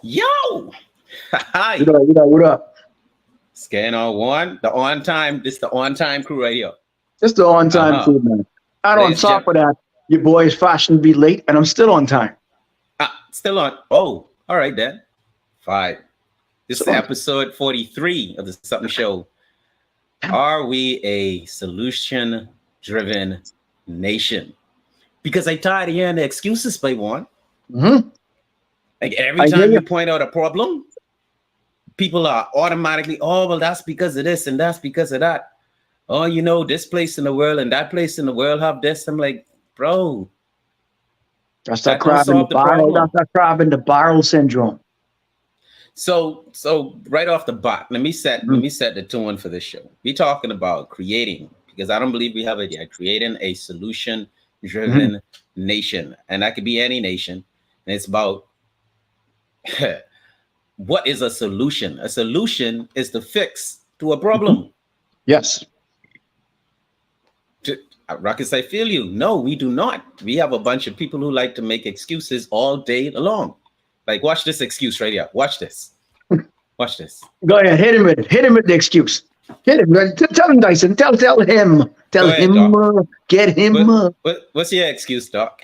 Yo! Hi. What up? Scan on one. The on time. This the on time crew right here. Just the on time Uh-huh. crew, man. And on Ladies and top of gentlemen. that, your boy's fashion be late, and I'm still on time. Still on. Oh, all right then. Fine. This is Still on time. episode 43 of the Sup'm Show. Are we a solution driven nation? Because I tired of hearing the excuses by one. Mm-hmm. Like every I hear time you. you point out a problem, people are automatically, oh, well, that's because of this and that's because of that. Oh, you know, this place in the world and that place in the world have this. I'm like, bro, That's that that don't crab in the solve the barrel. That's problem. that crab in the barrel syndrome. So right off the bat, let me set Mhm. the tone for this show. We're talking about creating, because I don't believe we have it yet, creating a solution Mhm. driven nation. And that could be any nation. And it's about what is a solution? A solution is the fix to a problem. Yes. Ruckus, I feel you. No, we do not. We have a bunch of people who like to make excuses all day long. Like, watch this excuse right here. Watch this. Watch this. Go ahead. Hit him with it. Hit him with the excuse. Hit him. Tell him, Dyson. Tell him. Tell Go ahead, him. Doc. Get him. What's your excuse, Doc?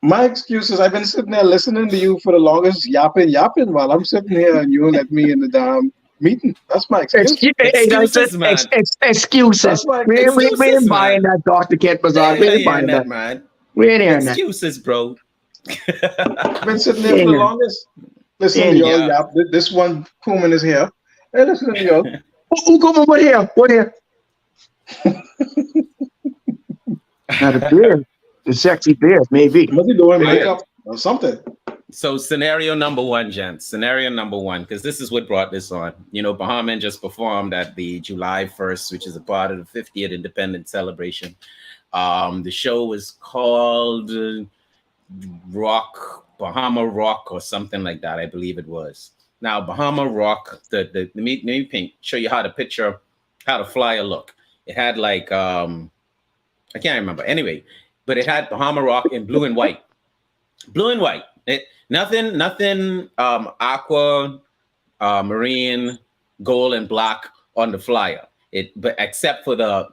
My excuse is I've been sitting there listening to you for the longest, yapping while I'm sitting here and you let me in the damn meeting. That's my excuse. Hey, Dyson. Excuses, man. Excuses. That's my We excuses, ain't buying man. that Dr. Kent Bazaar. We Yeah, ain't yeah, buying that that. man. We ain't hearing that. Excuses, bro. I've been sitting there for the Yeah. longest, listening to y'all Yeah. yap. This one Kuman is here. Hey, listening to y'all. Who come over here? What here? Not a beard. The sexy beard, maybe. Must be doing Right. makeup or something. So scenario number one, gents. Scenario number one, because this is what brought this on. You know, Bahamian just performed at the July 1st, which is a part of the 50th Independence celebration. The show was called Bahama Rock or something like that. I believe it was. Now, Bahama Rock, let me show you how the flyer look. It had like, I can't remember. Anyway, but it had Bahama Rock in blue and white. Blue and white. Nothing aqua, marine, gold, and black on the flyer. But except for the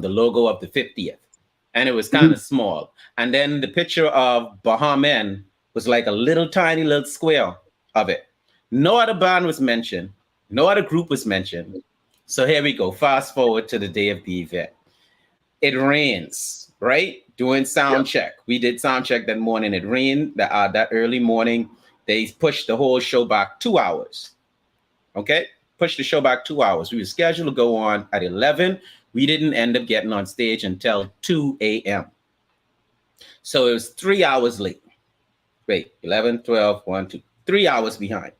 logo of the 50th. And it was kind of small. And then the picture of Bahamian was like a little tiny little square of it. No other band was mentioned. No other group was mentioned. So here we go. Fast forward to the day of the event. It rains, right? Doing sound check. We did sound check that morning. It rained that early morning. They pushed the whole show back 2 hours. Okay? Pushed the show back 2 hours. We were scheduled to go on at 11. We didn't end up getting on stage until 2 a.m. So it was 3 hours late. Wait, 11, 12, 1, 2, 3 hours behind.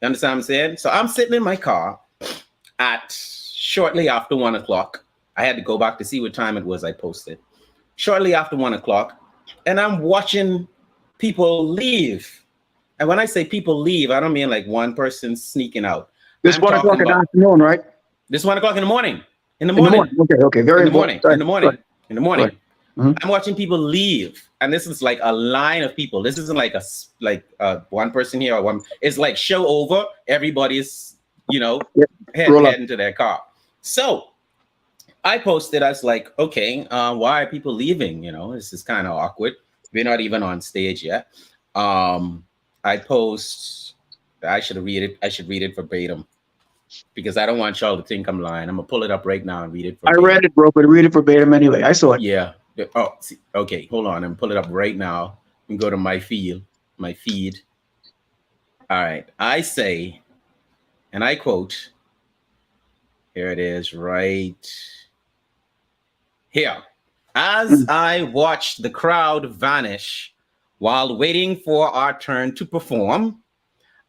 You understand what I'm saying? So I'm sitting in my car at shortly after 1 o'clock. I had to go back to see what time it was I posted. Shortly after 1 o'clock, and I'm watching people leave. And when I say people leave, I don't mean like one person sneaking out. This I'm 1 o'clock talking in the about afternoon, right? this 1 o'clock in the morning. In the In the morning. morning. Okay. Very In the important. morning. Sorry. In the morning. In the morning. Mhm. I'm watching people leave, and this is like a line of people. This isn't like one person here or one. It's like show over. Everybody's heading to their car. So I posted. I was like, okay, why are people leaving? You know, this is kind of awkward. We're not even on stage yet. I post. I should read it. I should read it verbatim because I don't want y'all to think I'm lying. I'm gonna pull it up right now and read it I verbatim. read it, bro, but read it verbatim anyway. I saw it. Yeah. Oh, okay. Hold on. I'm pull it up right now and go to my feed. All right. I say, and I quote. Here it is, right here. As I watched the crowd vanish while waiting for our turn to perform,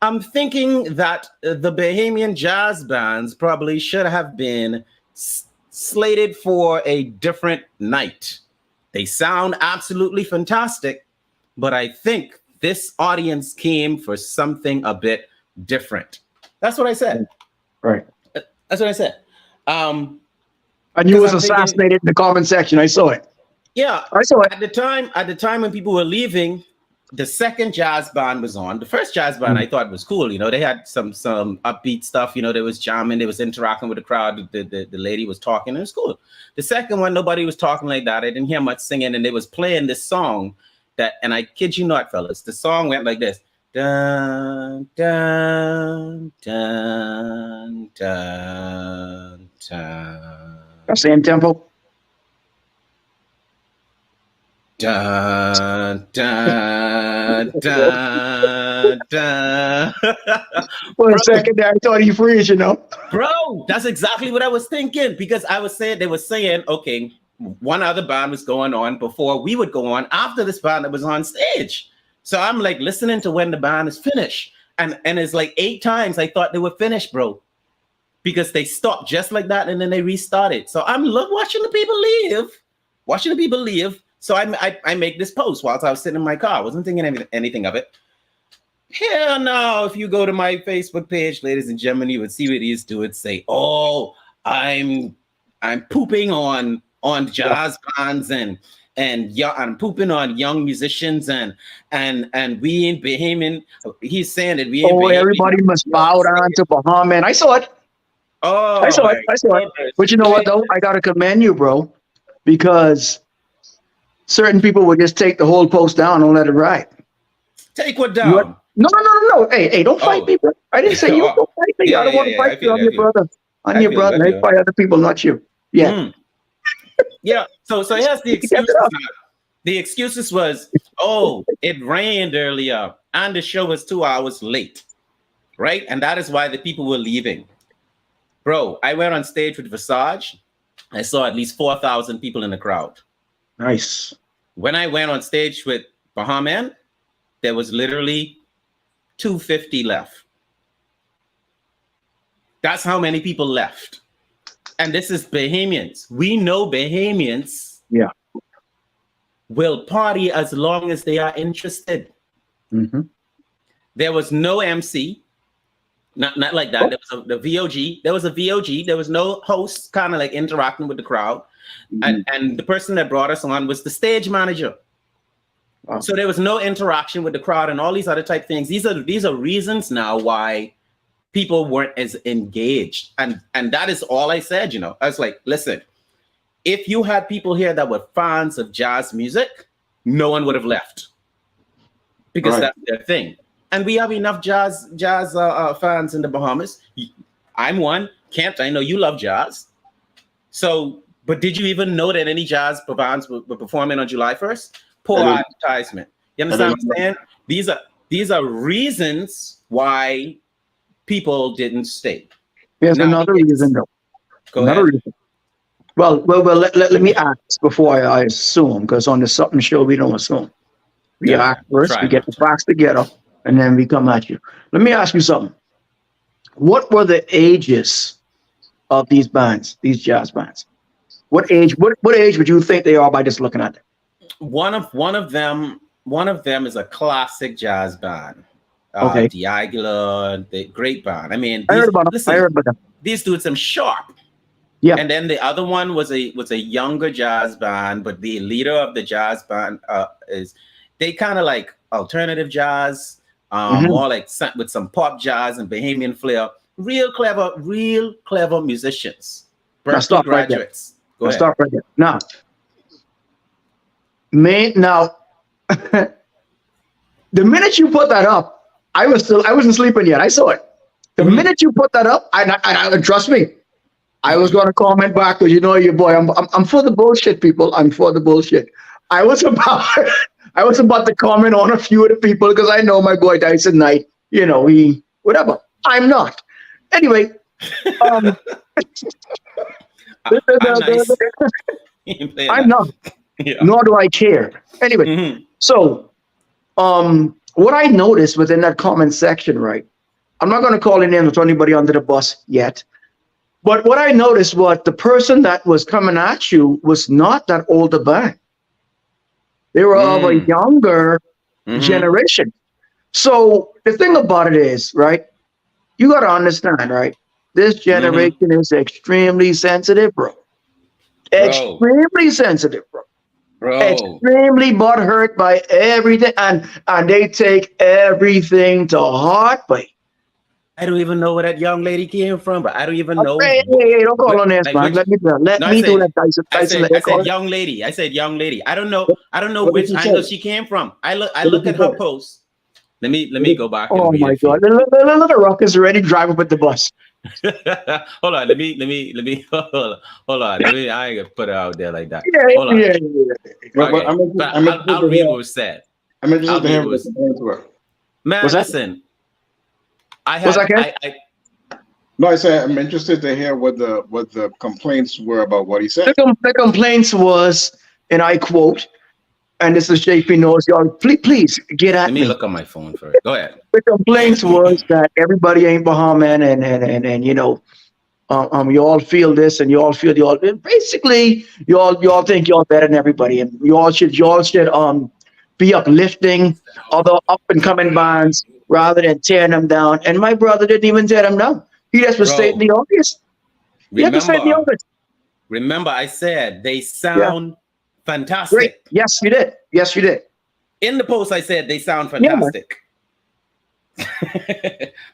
I'm thinking that the Bahamian jazz bands probably should have been slated for a different night. They sound absolutely fantastic, but I think this audience came for something a bit different. That's what I said. Right. That's what I said. And you was assassinated in the comment section. I saw it. Yeah. I saw it. At the time when people were leaving, the second jazz band was on. The first jazz band I thought was cool. You know, they had some upbeat stuff. You know, they was jamming, they was interacting with the crowd. The lady was talking. It was cool. The second one, nobody was talking like that. I didn't hear much singing, and they was playing this song that, and I kid you not, fellas, the song went like this. Dun, dun, dun, dun, dun. That's the tempo. Dun, dun, dun, dun. For a second there, I thought he freeze, you know. Bro, that's exactly what I was thinking, because I was saying, they were saying, okay, one other band was going on before we would go on after this band that was on stage. So I'm like listening to when the band is finished. And it's like 8 times I thought they were finished, bro, because they stopped just like that and then they restarted. So I'm watching the people leave. So I make this post whilst I was sitting in my car. I wasn't thinking anything of it. Hell no. If you go to my Facebook page, ladies and gentlemen, you would see what he's doing. Say, oh, I'm pooping on jazz bands and I'm pooping on young musicians and we in Bahamian. He's saying that we in Bahamian. Everybody must bow down to Bahamian. I saw it. Oh, I saw it. But you know what though? I gotta commend you, bro, because certain people would just take the whole post down and let it ride. Take what down? No. Hey, don't fight me, bro. I didn't say you. Don't fight me. I don't want to fight you. I'm your brother. I'm your brother. I fight other people, not you. Yeah. Yeah. So here's the excuses. The excuses was, oh, it rained earlier and the show was 2 hours late. Right? And that is why the people were leaving. Bro, I went on stage with Visage. I saw at least 4,000 people in the crowd. Nice. When I went on stage with Bahamian, there was literally 250 left. That's how many people left. And this is Bahamians. We know Bahamians will party as long as they are interested. Mm-hmm. There was no MC. Not like that. There was the VOG. There was a VOG. There was no host kind of like interacting with the crowd. Mm-hmm. And the person that brought us on was the stage manager. Wow. So there was no interaction with the crowd and all these other type things. These are reasons now why people weren't as engaged. And that is all I said, you know. I was like, listen, if you had people here that were fans of jazz music, no one would have left. Because that's their thing. And we have enough jazz fans in the Bahamas. I'm one. Kent, I know you love jazz. So, but did you even know that any jazz bands were performing on July 1st? Poor advertisement. You understand what I'm saying? These are reasons why people didn't stay. There's another reason, though. Another reason. Well, let me ask before I assume, because on the Sup'm show, we don't assume. We act first, we get the facts together, and then we come at you. Let me ask you something. What were the ages of these bands, these jazz bands? What age would you think they are by just looking at them? One of them is a classic jazz band. Okay. Diagula, the great band. I mean, I heard about them. These dudes are sharp. Yeah. And then the other one was a younger jazz band, but the leader of the jazz band they kind of like alternative jazz, more like with some pop jazz and Bahamian flair. Real clever musicians. Berkeley graduates. Go ahead. Stop right there. Now, the minute you put that up, I wasn't sleeping yet. I saw it. The minute you put that up, I trust me, I was going to comment back because you know your boy. I'm for the bullshit, people. I'm for the bullshit. I was about to comment on a few of the people because I know my boy Dyson Knight. You know, whatever. I'm not. Anyway. I'm not. Yeah. Nor do I care. Anyway, so what I noticed within that comment section, right? I'm not going to call any names or anybody under the bus yet. But what I noticed was the person that was coming at you was not that older band. They were of a younger generation. So the thing about it is, right? You got to understand, right? This generation is extremely sensitive, bro. Extremely sensitive, bro. Bro, extremely butthurt by everything, and they take everything to heart. But I don't even know where that young lady came from, but I don't even know hey, don't call on this, like man. which. Let No, me do that, Dyson. Dyson, let I me call said it. young lady. I said young lady. I don't know. I don't know What did which you angle say? she came from. I What look did at you her say? post. Let me go back and Oh read my it for God, you. the Rock is ready to drive up with the bus. Hold on. Let me hold on. Let me. I ain't gonna put it out there like that. Yeah, Hold on. yeah, yeah. But Okay, but I'm interested I'll to read hear. what was said. I'm interested I'll to read hear what what the was. complaints were. What's Man, that? listen. What's that, Ken? No, I said I'm interested to hear what the complaints were about what he said. The complaints was, and I quote, and this is JP knows, y'all, please get Let at me me. look on my phone first. Go ahead. The complaints was that everybody ain't Bahamian, and you all feel this, and you all feel y'all. Basically, y'all think y'all better than everybody, and y'all should be uplifting other up and coming bands rather than tearing them down. And my brother didn't even tear them down. He just was stating Bro, the obvious. He had to state the remember, obvious. remember, I said they Yeah, sound great. fantastic. Yes, you did. Yes, you did. In the post, I said they sound Yeah, man. fantastic.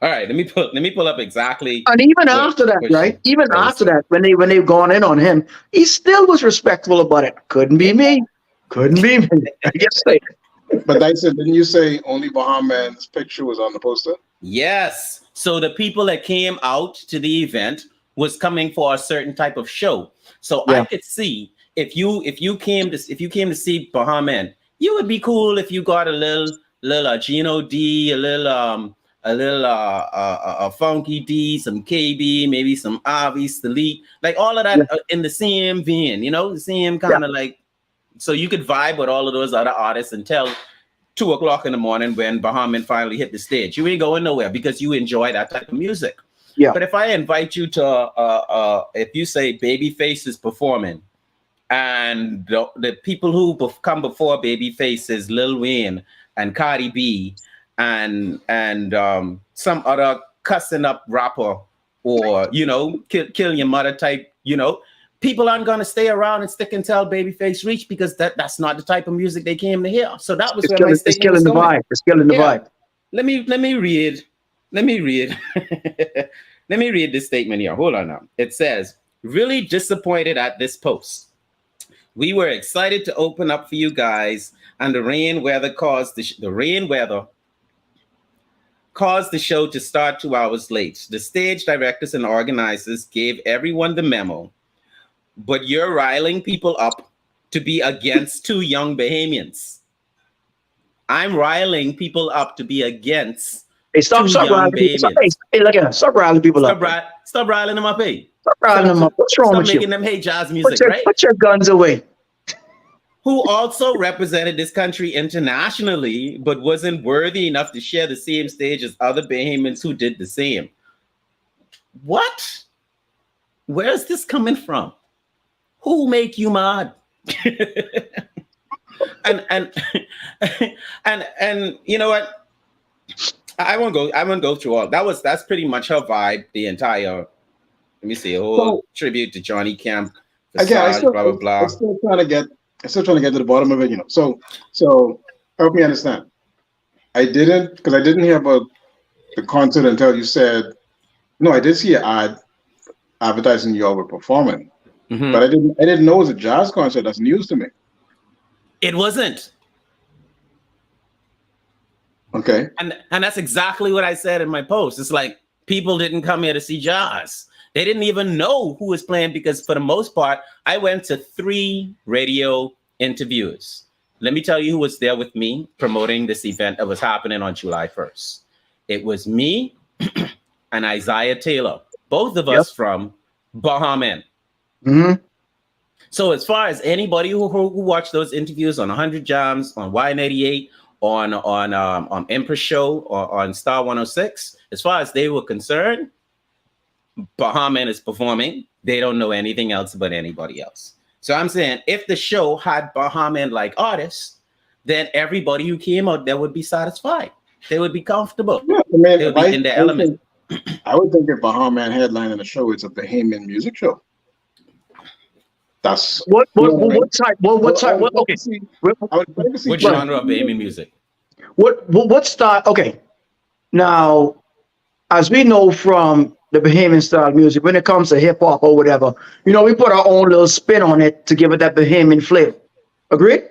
All right, let me pull up exactly And even after that, right? Even what was after said. that, when they've gone in on him, he still was respectful about it. Couldn't be me. Couldn't be me. I guess they. But Dyson, didn't you say only Bahamian's picture was on the poster? Yes. So the people that came out to the event was coming for a certain type of show. So I Yeah. could see if you came to see Bahamian, you would be cool if you got a little Gino D, a little Funky D, some KB, maybe some Avi, Delete, like all of Yeah. that in the same vein, the same Yeah. kind of like, so you could vibe with all of those other artists and tell 2 o'clock in the morning when Bahamian finally hit the stage. You ain't going nowhere because you enjoy that type of music. Yeah. But if I invite you to, if you say Babyface is performing, and the people who come before Babyface is Lil Wayne and Cardi B and some other cussing up rapper or kill your mother type, people aren't gonna stay around and stick and tell Babyface Reach because that's not the type of music they came to hear. So that was It's where my killing. It's statement was killing the coming. vibe. It's killing the Yeah. vibe. Let me read. Let me read. Let me read this statement here. Hold on now. It says, really disappointed at this post. We were excited to open up for you guys, and the rain weather caused the show to start 2 hours late. The stage directors and organizers gave everyone the memo, but you're riling people up to be against two young Bahamians. I'm riling people up to be against Hey, two stop riling young people. Bahamians. Hey, look at that. Stop riling people up. Man. Stop riling them up, hey. Stop riling them up. What's wrong Stop with you? making them hate jazz music, right? Put your guns away. Who also represented this country internationally, but wasn't worthy enough to share the same stage as other Bahamians who did the same. What? Where's this coming from? Who make you mad? and and you know what? I won't go through all. That's pretty much her vibe, the entire, let me see, a whole So tribute to Johnny Camp, again, Visage, blah blah blah. I'm still trying to get to the bottom of it. So help me understand. I didn't hear about the concert until you said no. I did see an ad advertising you all were performing, but Mm-hmm. I didn't know it was a jazz concert. That's news to me. It wasn't. Okay. And that's exactly what I said in my post. It's like people didn't come here to see jazz. They didn't even know who was playing because for the most part, I went to 3 radio interviews. Let me tell you who was there with me promoting this event that was happening on July 1st. It was me and Isaiah Taylor, both of Yep. us from Bahamian. Mm-hmm. So as far as anybody who watched those interviews on 100 Jams, on Y98, on Empress Show, or on Star 106, as far as they were concerned, Bahamian is performing. They don't know anything else but anybody else. So I'm saying if the show had Bahamian like artists, then everybody who came out there would be satisfied. They would be comfortable. Yeah, I mean, They would be in their element. I would think if Bahamian headline in a show, it's a Bahamian music show. That's what you know what I mean? type? Okay. I would like to see What genre of Bahamian music? What style? Okay. Now, as we know from the Bahamian style music, when it comes to hip hop or whatever, we put our own little spin on it to give it that Bahamian flavor. Agreed?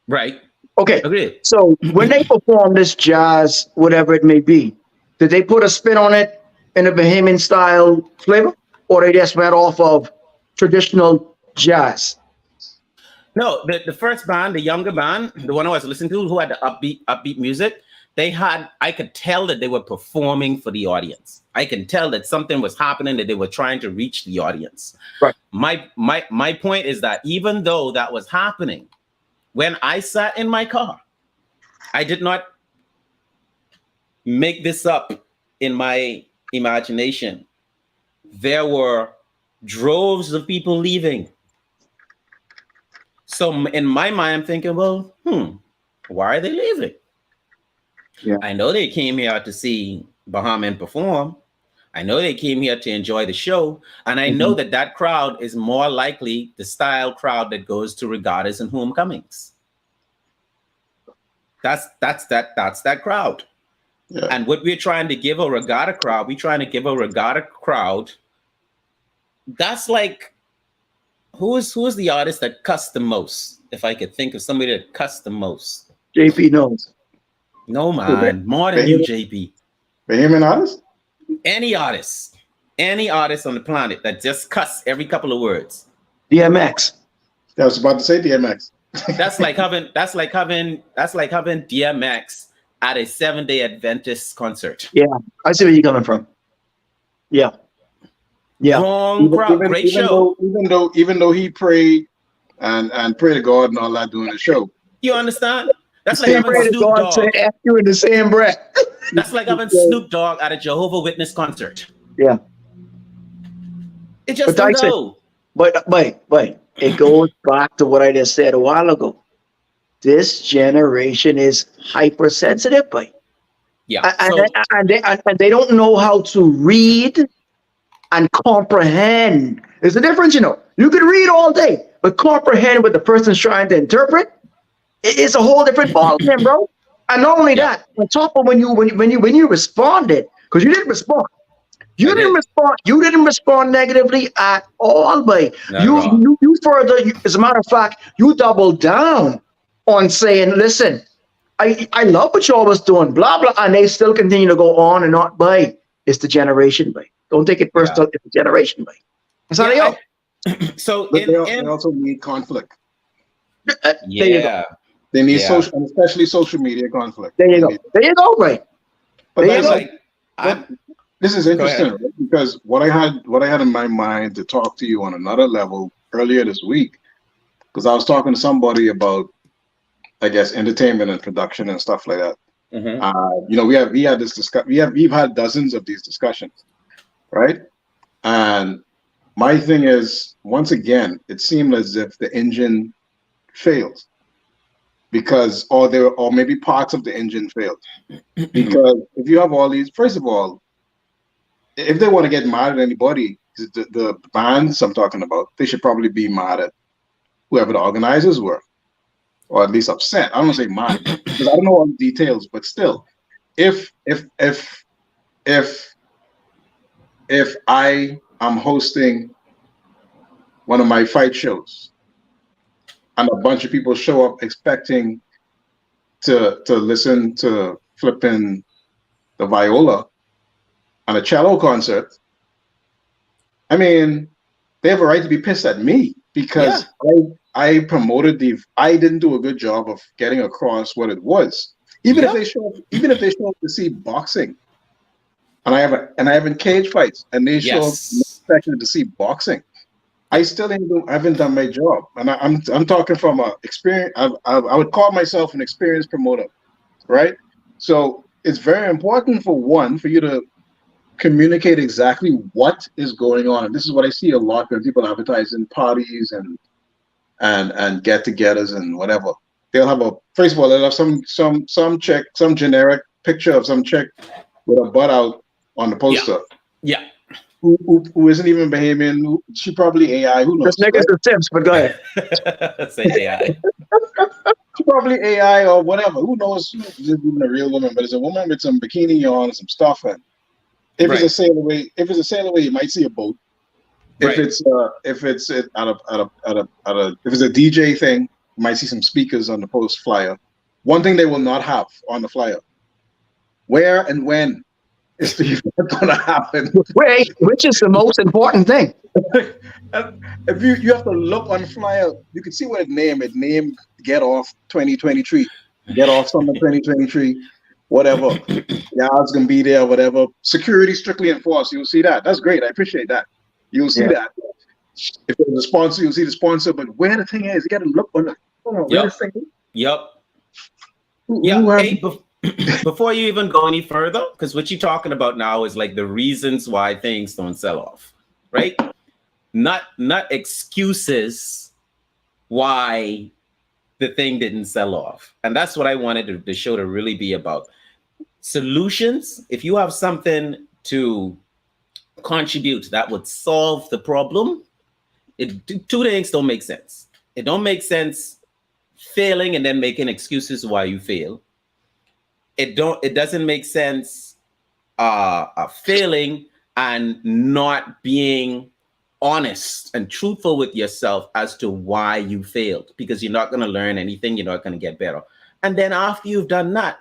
Right. Okay. Agreed. So when they perform this jazz, whatever it may be, did they put a spin on it in a Bahamian style flavor, or they just went off of traditional jazz? No, the first band, the younger band, the one I was listening to, who had the upbeat music, I could tell that they were performing for the audience. I can tell that something was happening, that they were trying to reach the audience. Right. My point is that even though that was happening, when I sat in my car, I did not make this up in my imagination. There were droves of people leaving. So in my mind, I'm thinking, well, why are they leaving? Yeah. I know they came here to see Bahamian perform. I know they came here to enjoy the show. And I know that crowd is more likely the style crowd that goes to regattas and homecomings. That's that crowd. Yeah. And what we're trying to give a regatta crowd, that's like, who is the artist that cussed the most? If I could think of somebody that cussed the most. JP knows. No, man. More than you, JP. Bahamian artist? Any artist on the planet that just cuss every couple of words. DMX. I was about to say DMX. That's like having DMX at a 7-day Adventist concert. Yeah, I see where you're coming from. Yeah. Wrong crowd. Great show. Even though he prayed and prayed to God and all that during the show. You understand? That's like having Snoop Dogg. Say you in the same breath. That's like having Snoop Dogg at a Jehovah's Witness concert. Yeah. It just don't go. But it goes back to what I just said a while ago. This generation is hypersensitive, boy. Yeah. And they don't know how to read and comprehend. There's a difference, You can read all day, but comprehend what the person's trying to interpret. It's a whole different ballgame, bro. And not only that, on top of when you responded, because you didn't respond. You didn't respond negatively at all, boy. You further, as a matter of fact, you doubled down on saying, listen, I love what y'all was doing, blah, blah, and they still continue to go on and on, boy. It's the generation, boy. Don't take it personal, it's the generation, boy. That's how they are. So they also need conflict. They need social, and especially social media conflict. There you go. There you go, right? This is interesting, right? Because what I had in my mind to talk to you on another level earlier this week, because I was talking to somebody about, I guess, entertainment and production and stuff like that. We've had dozens of these discussions, right? And my thing is, once again, it seemed as if the engine failed. Because or maybe parts of the engine failed. Because if you have all these, first of all, if they want to get mad at anybody, the bands I'm talking about, they should probably be mad at whoever the organizers were, or at least upset. I don't want to say mad because I don't know all the details, but still, if I am hosting one of my fight shows, and a bunch of people show up expecting to listen to flipping the viola on a cello concert. I mean, they have a right to be pissed at me because I didn't do a good job of getting across what it was. Even if they show up to see boxing, and I have in cage fights, and they show up expecting to see boxing. I still haven't done my job, and I'm talking from a experience. I would call myself an experienced promoter, right? So it's very important for you to communicate exactly what is going on. And this is what I see a lot when people advertising parties and get-togethers and whatever. They'll have some chick, some generic picture of some chick with a butt out on the poster. Yeah. who isn't even Bahamian. She probably AI. Who knows? This nigga's the Sims, but go ahead. Say AI. She probably AI or whatever. Who knows? She's even a real woman, but it's a woman with some bikini on and some stuff. And if it's a sail away, you might see a boat. If it's if it's a DJ thing, you might see some speakers on the post flyer. One thing they will not have on the flyer: where and when is the event going to happen? Wait, which is the most important thing? If you have to look on the flyer, you can see what it named. It named Get Off 2023, Get Off Summer 2023, whatever. Yeah, it's gonna be there, whatever. Security strictly enforced. You'll see that. That's great. I appreciate that. You'll see that. If there's a sponsor, you'll see the sponsor. But where the thing is, you got to look on the. Yep. Hey, before you even go any further, because what you're talking about now is like the reasons why things don't sell off, right? Not excuses why the thing didn't sell off. And that's what I wanted the show to really be about. Solutions. If you have something to contribute that would solve the problem, two things don't make sense. It don't make sense failing and then making excuses why you fail. It doesn't make sense failing and not being honest and truthful with yourself as to why you failed, because you're not going to learn anything. You're not going to get better. And then after you've done that,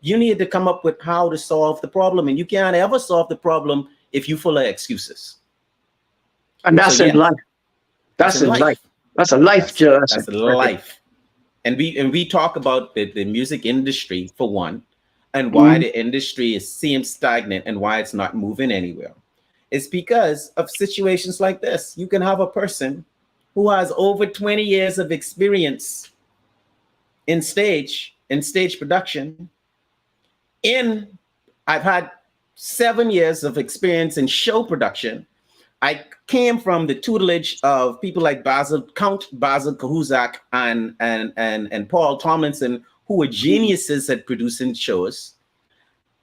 you need to come up with how to solve the problem. And you can't ever solve the problem if you're full of excuses. And that's in life. That's in life. That's a life, Joe. That's a life. And we talk about the music industry, for one, and why the industry seems stagnant and why it's not moving anywhere. It's because of situations like this. You can have a person who has over 20 years of experience in stage production. I've had 7 years of experience in show production. I came from the tutelage of people like Count Basil Kahuzak and Paul Tomlinson, who were geniuses at producing shows.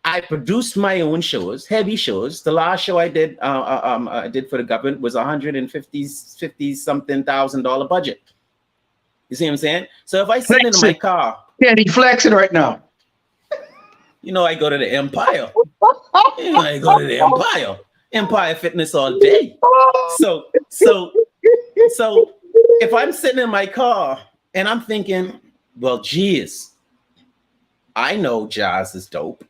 I produced my own shows, heavy shows. The last show I did for the government was $150,000 budget. You see what I'm saying? So if I sit in my car, yeah, he's flexing right now. I go to the Empire. I go to the Empire Fitness all day. So if I'm sitting in my car and I'm thinking, well, geez, I know jazz is dope.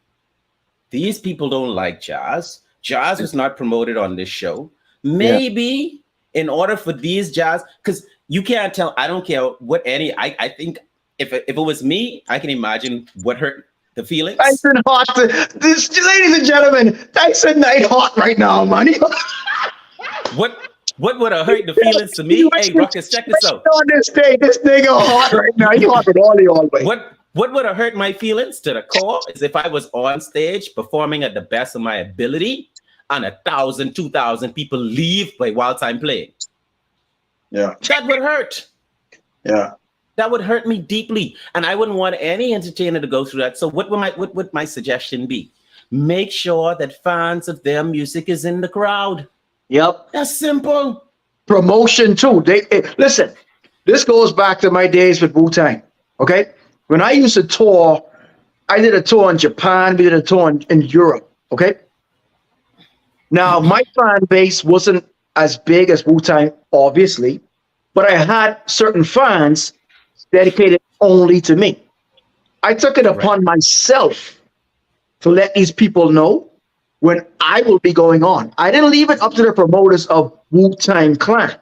These people don't like jazz. Jazz was not promoted on this show. Maybe in order for these jazz, because you can't tell, I don't care what I think if it was me, I can imagine what hurt the feelings. Dyson hot. Ladies and gentlemen, Dyson Knight hot right now, money. What would have hurt the feelings to me? Hey, Ruckus, check this out. On this day, this nigga hot right now. You hot with all the way. What would have hurt my feelings to the core is if I was on stage performing at the best of my ability and 1,000, 2,000 people leave while I'm playing. Yeah. That would hurt. Yeah. That would hurt me deeply. And I wouldn't want any entertainer to go through that. So what would my suggestion be? Make sure that fans of their music is in the crowd. Yep. That's simple. Promotion too. Listen, this goes back to my days with Wu-Tang. Okay? When I used to tour, I did a tour in Japan, we did a tour in Europe. Okay? Now, my fan base wasn't as big as Wu-Tang, obviously, but I had certain fans dedicated only to me. I took it upon myself to let these people know when I will be going on. I didn't leave it up to the promoters of Wu-Tang Clan.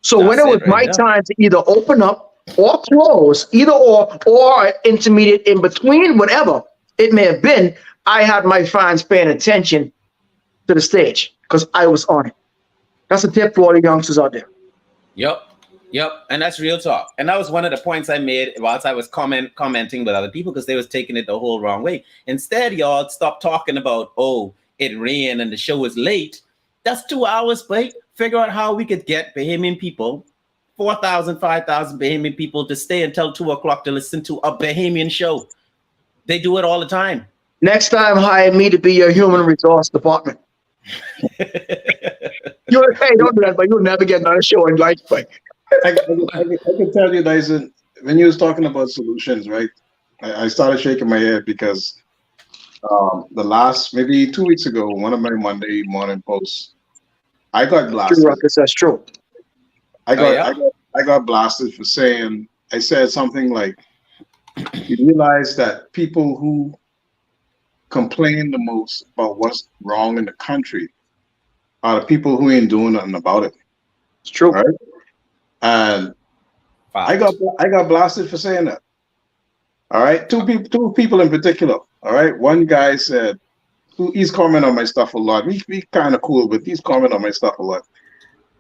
So when it was my time to either open up or close, either or intermediate in between, whatever it may have been, I had my fans paying attention to the stage because I was on it. That's a tip for all the youngsters out there. Yep. And that's real talk. And that was one of the points I made whilst I was commenting with other people because they was taking it the whole wrong way. Instead, y'all stop talking about, oh, it rained and the show was late. That's 2 hours, wait. Figure out how we could get Bahamian people, 4,000, 5,000 Bahamian people to stay until 2 o'clock to listen to a Bahamian show. They do it all the time. Next time, hire me to be your human resource department. Hey, don't do that, but you'll never get another show in life, but I can tell you, Dyson, when you was talking about solutions, right? I started shaking my head because the last maybe 2 weeks ago, one of my Monday morning posts, I got true, blasted. Ruckus, that's true. I got blasted for saying I said something like, you realize that people who complain the most about what's wrong in the country are the people who ain't doing nothing about it. It's true. Right? And I got blasted for saying that. All right. Two people in particular. All right. One guy said, he's commenting on my stuff a lot. We kind of cool, but he's commenting on my stuff a lot.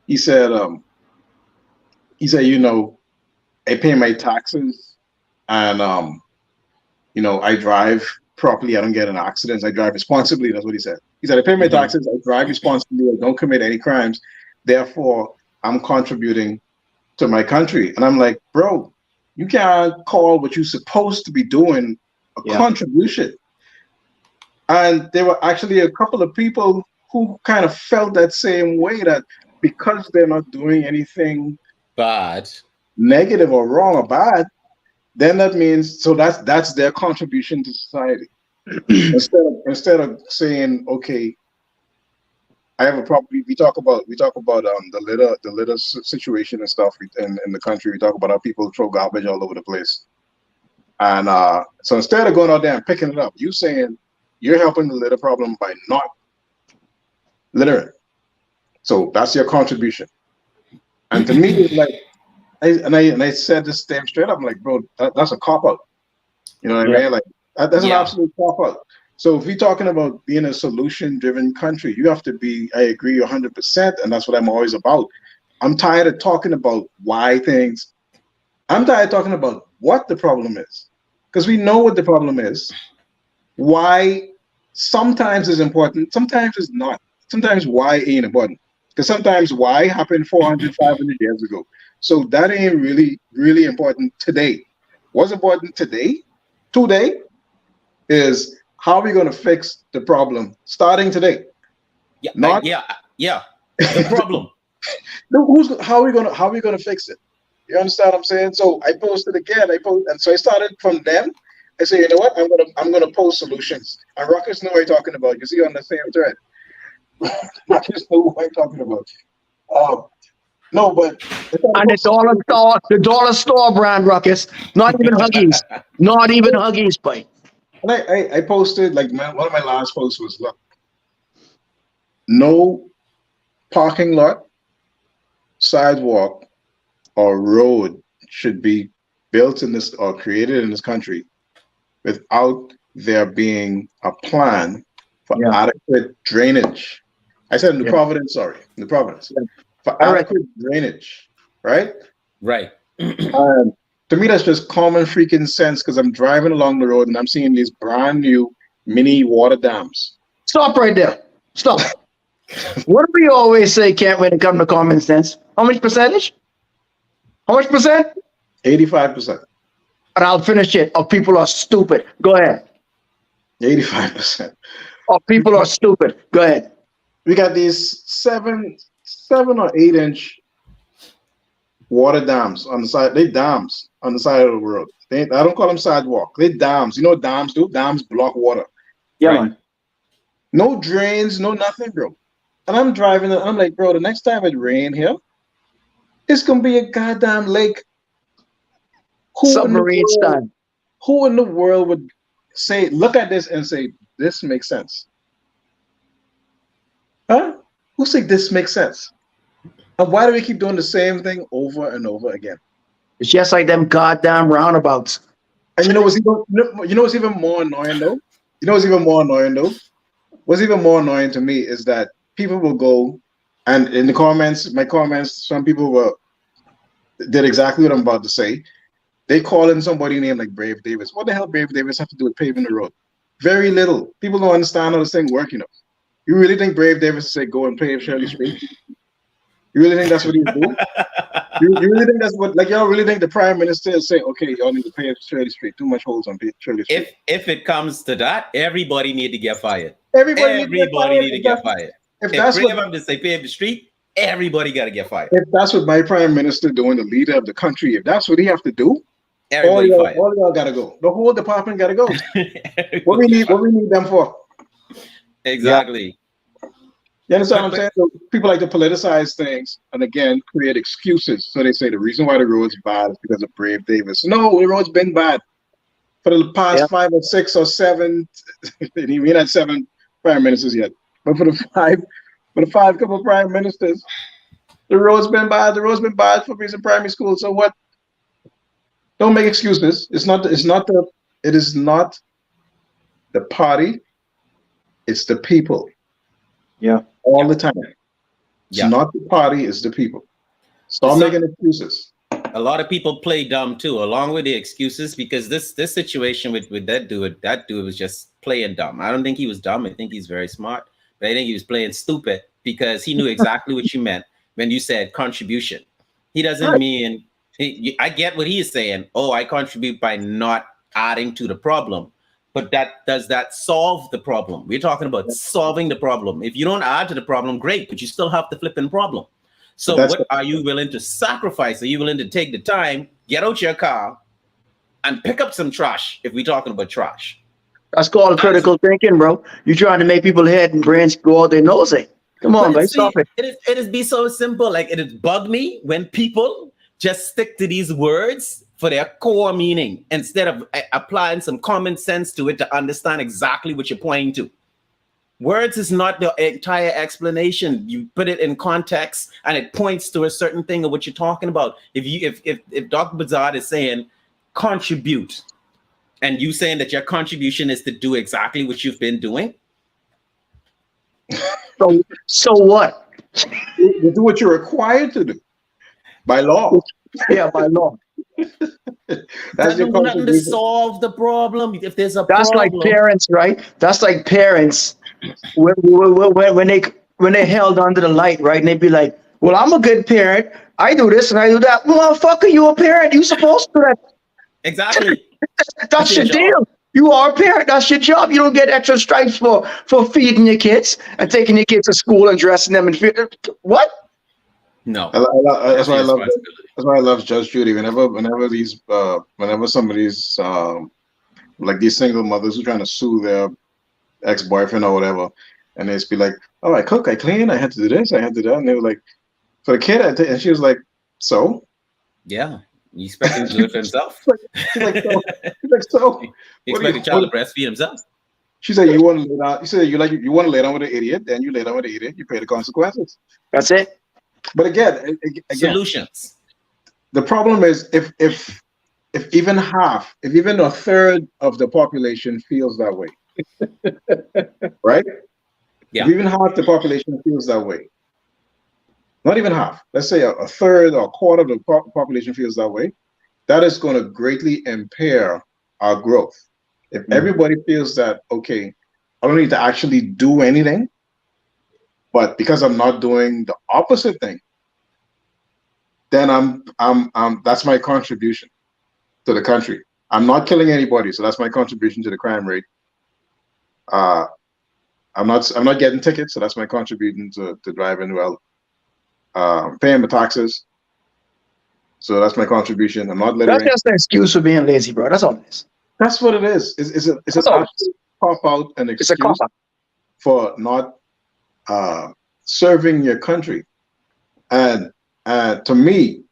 He said, you know, I pay my taxes and you know, I drive properly, I don't get in accidents, I drive responsibly. That's what he said. He said, I pay my taxes, I drive responsibly, I don't commit any crimes. Therefore, I'm contributing to my country. And I'm like, bro, you can't call what you're supposed to be doing a contribution. And there were actually a couple of people who kind of felt that same way, that because they're not doing anything bad, negative or wrong or bad, then that means, so that's their contribution to society. instead of saying, okay, I have a problem. We talk about the litter situation and stuff in the country. We talk about how people throw garbage all over the place. And so instead of going out there and picking it up, you saying you're helping the litter problem by not littering. So that's your contribution. And to me, it's like, I said this damn straight up. I'm like, bro, that's a cop out. You know what I mean? Like that's an absolute cop out. So if we're talking about being a solution-driven country, you have to be, I agree 100%, and that's what I'm always about. I'm tired of talking about why things. I'm tired of talking about what the problem is, because we know what the problem is. Why sometimes is important, sometimes it's not. Sometimes why ain't important, because sometimes why happened 400, 500 years ago. So that ain't really important today. What's important today is how are we going to fix the problem starting today? The problem. How are we going to fix it? You understand what I'm saying? So I posted again. And so I started from them. I say, you know what? I'm gonna post solutions. And Ruckus know what I'm talking about. You see on the same thread. Ruckus know what I'm talking about. No, but and the dollar store brand, Ruckus. Not even Huggies. Not even Huggies, boy. And I posted, like, one of my last posts was, look, no parking lot, sidewalk, or road should be built in this or created in this country without there being a plan for adequate drainage. I said New Providence, for adequate drainage, right? Right. To me, that's just common freaking sense, because I'm driving along the road and I'm seeing these brand new mini water dams. Stop right there. Stop. What do we always say, Kent, when it comes to common sense? How much percentage? How much percent? 85%. And I'll finish it. Or people are stupid. Go ahead. 85%. Or people are stupid. Go ahead. We got these 7 or 8 inch water dams on the side. They dams on the side of the road. I don't call them sidewalk. They dams. You know what dams do? Dams block water. Yeah, right? Man. No drains, no nothing, bro. And I'm driving and I'm like, bro, the next time it rain here, it's gonna be a goddamn lake. Submarine style. Who in the world would say, look at this and say, this makes sense? Huh? Who say this makes sense? And why do we keep doing the same thing over and over again? It's just like them goddamn roundabouts. And you know what's even more annoying though? What's even more annoying to me is that people will go, and in the comments, my comments, some people did exactly what I'm about to say. They call in somebody named like Brave Davis. What the hell Brave Davis have to do with paving the road? Very little. People don't understand how this thing works, you know. You really think Brave Davis will say go and pave Shirley Street? You really think that's what he's doing? you really think that's what, like, y'all really think the Prime Minister is saying, okay, y'all need to pave Shirley Street, too much holes on Shirley Street? If it comes to that, everybody need to get fired. Everybody need to get fired. if if that's three what of them just say pave the street, everybody got to get fired. if that's what my prime minister doing, the leader of the country, if that's what he have to do, Everybody fired. all y'all gotta go. The whole department gotta go. What Everybody we need them for? exactly. You understand what I'm saying? So people like to politicize things and again create excuses. So they say the reason why the road's bad is because of Brave Davis. No, the road's been bad for the past 5 or 6 or 7. We had 7 prime ministers yet, but for the five couple prime ministers, the road's been bad. The road's been bad for recent primary school. So what? Don't make excuses. It is not the party. It's the people. Yeah. All the time. It's not the party, it's the people. Stop making excuses. A lot of people play dumb too, along with the excuses, because this situation with that dude was just playing dumb. I don't think he was dumb. I think he's very smart, but I think he was playing stupid because he knew exactly what you meant when you said contribution. He doesn't mean, I get what he is saying. Oh, I contribute by not adding to the problem. But does that solve the problem? We're talking about solving the problem. If you don't add to the problem, great, but you still have the flipping problem. So what are you willing to sacrifice? Are you willing to take the time, get out your car, and pick up some trash if we're talking about trash? That's called critical thinking, bro. You're trying to make people's head and brains go all their nose. Come on, guys, stop it. It is be so simple. Like, it has bugged me when people just stick to these words for their core meaning instead of applying some common sense to it to understand exactly what you're pointing to. Words is not the entire explanation. You put it in context and it points to a certain thing of what you're talking about. If Dr. Bazard is saying contribute, and you saying that your contribution is to do exactly what you've been doing. So what? You do what you're required to do by law. Yeah, by law. That's nothing to solve the problem. If there's a that's problem, like parents, right? That's like parents when they held under the light, right? And they'd be like, "Well, I'm a good parent. I do this and I do that." Motherfucker, you a parent? You supposed to do that? Exactly. That's your deal. You are a parent. That's your job. You don't get extra stripes for feeding your kids and taking your kids to school and dressing them and what? No. That's why I love Judge Judy. Whenever some of these like these single mothers who are trying to sue their ex-boyfriend or whatever, and they just be like, "Oh, I cook, I clean, I had to do this, I had to do that," and they were like, for the kid, and she was like, "So." Yeah. You expect him to do it for himself? She's like, so. You expect the child to breastfeed himself? She said, "You want to lay down." You said, "You want to lay down with an idiot, then you lay down with an idiot. You pay the consequences." That's it. But again, solutions. The problem is if even a third of the population feels that way, right? Yeah. If even half the population feels that way. Not even half. Let's say a third or a quarter of the population feels that way. That is going to greatly impair our growth. If everybody feels that, okay, I don't need to actually do anything, but because I'm not doing the opposite thing, then I'm that's my contribution to the country. I'm not killing anybody, so that's my contribution to the crime rate. I'm not getting tickets, so that's my contribution to driving well. Paying the taxes, so that's my contribution. I'm not littering. That's just an excuse for being lazy, bro. That's all it is. That's what it is. It's an absolute cop-out, an excuse for not serving your country. And to me,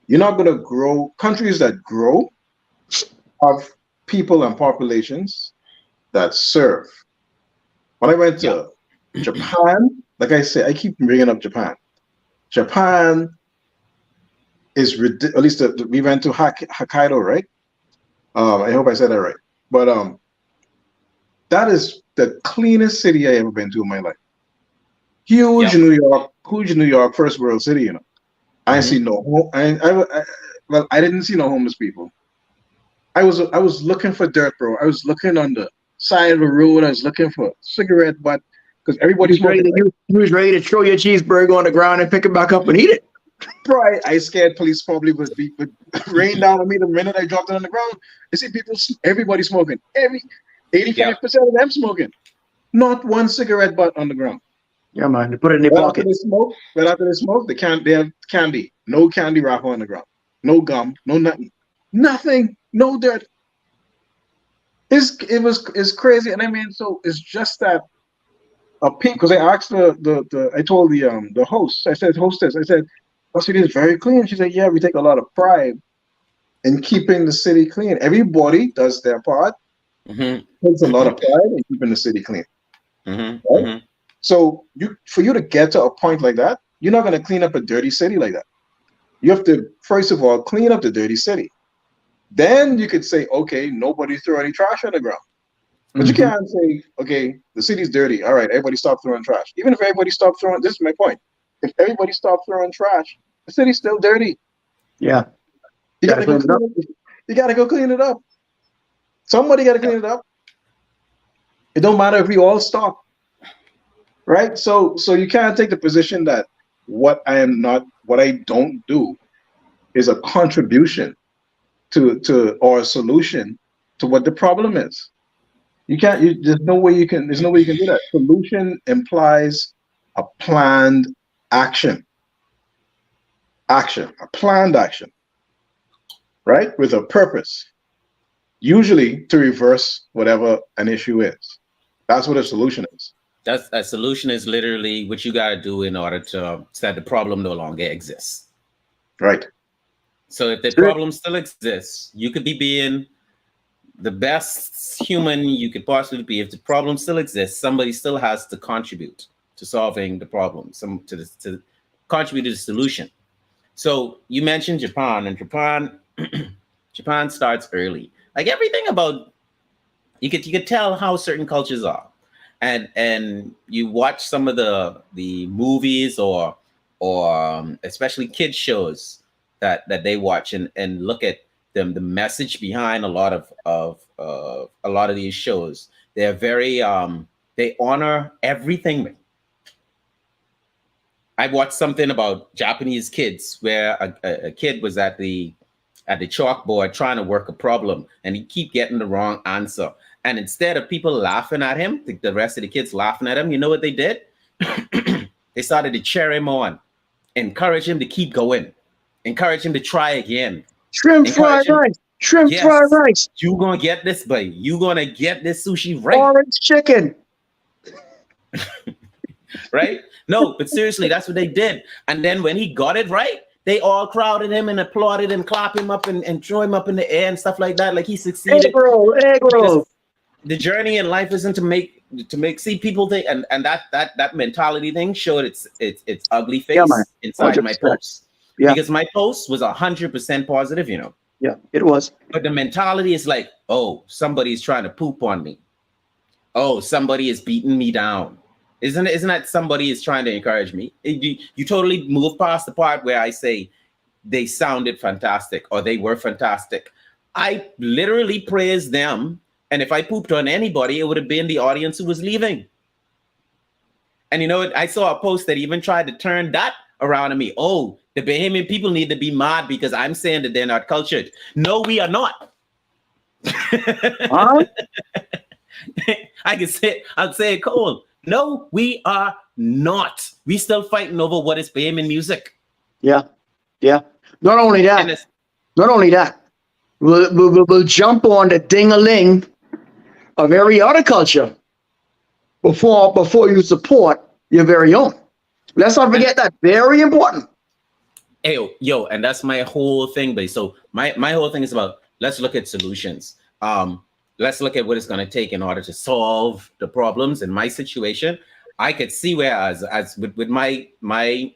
you're not going to grow. Countries that grow have people and populations that serve. When I went to Japan, like I say, I keep bringing up Japan. Japan is at least we went to Hokkaido, right? I hope I said that right. But that is the cleanest city I ever been to in my life. Huge New York, first world city. You know, I see no. I didn't see no homeless people. I was looking for dirt, bro. I was looking on the side of the road. I was looking for cigarette butt. Because everybody's ready. You was ready to throw your cheeseburger on the ground and pick it back up and eat it. Bro, I scared police probably would rain down on me the minute I dropped it on the ground. I see everybody smoking. 85% of them smoking. Not one cigarette butt on the ground. Yeah, man. They put it in their Right pocket. after they smoke, they have candy. No candy wrapper on the ground. No gum. No nothing. Nothing. No dirt. It's crazy. And I mean, so it's just that because I asked I told the host, I said, hostess, I said, "Oh, city is very clean." She said, "Yeah, we take a lot of pride in keeping the city clean. Everybody does their part. Takes a lot of pride in keeping the city clean." Right? So for you to get to a point like that, you're not going to clean up a dirty city like that. You have to first of all clean up the dirty city. Then you could say, okay, nobody throw any trash on the ground. But you can't say, okay, the city's dirty. All right, everybody stop throwing trash. Even if everybody stopped throwing, this is my point. If everybody stopped throwing trash, the city's still dirty. Yeah. You gotta go clean it up. You gotta go clean it up. Somebody gotta clean it up. It don't matter if we all stop. Right? So you can't take the position that what I don't do is a contribution to or a solution to what the problem is. There's no way you can do that. Solution implies a planned action. A planned action. Right? With a purpose. Usually to reverse whatever an issue is. That's what a solution is. A solution is literally what you got to do in order to that the problem no longer exists. Right. So if the problem still exists, you could be being the best human you could possibly be. If the problem still exists, somebody still has to contribute to solving the problem, to contribute to the solution. So you mentioned Japan, and Japan starts early. Like everything about you could tell how certain cultures are. And you watch some of the movies or especially kids shows that they watch and look at them, the message behind a lot of these shows. They're very they honor everything. I watched something about Japanese kids where a kid was at the chalkboard trying to work a problem and he keep getting the wrong answer. And instead of people laughing at him, the rest of the kids laughing at him, you know what they did? They started to cheer him on, encourage him to keep going, encourage him to try again. Shrimp fried rice. Shrimp fried rice. You gonna get this, buddy. You gonna get this sushi right. Orange chicken. Right? No, but seriously, that's what they did. And then when he got it right, they all crowded him and applauded and clapped him up and threw him up in the air and stuff like that. Like he succeeded. Egg roll. The journey in life isn't to make see people think and that mentality thing showed its ugly face inside 100%. My post. Yeah. Because my post was 100% positive, you know. Yeah, it was. But the mentality is like, oh, somebody's trying to poop on me. Oh, somebody is beating me down. Isn't that somebody is trying to encourage me? You totally move past the part where I say they sounded fantastic or they were fantastic. I literally praise them. And if I pooped on anybody, it would have been the audience who was leaving. And you know what? I saw a post that even tried to turn that around on me. Oh, the Bahamian people need to be mad because I'm saying that they're not cultured. No, we are not. Huh? I'd say it cold. No, we are not. We still fighting over what is Bahamian music. Yeah. Not only that. We'll jump on the ding-a-ling of every other culture before you support your very own. Let's not forget that. Very important. Hey, yo, and that's my whole thing, buddy. So my whole thing is about let's look at solutions. Let's look at what it's going to take in order to solve the problems. In my situation, I could see where as with my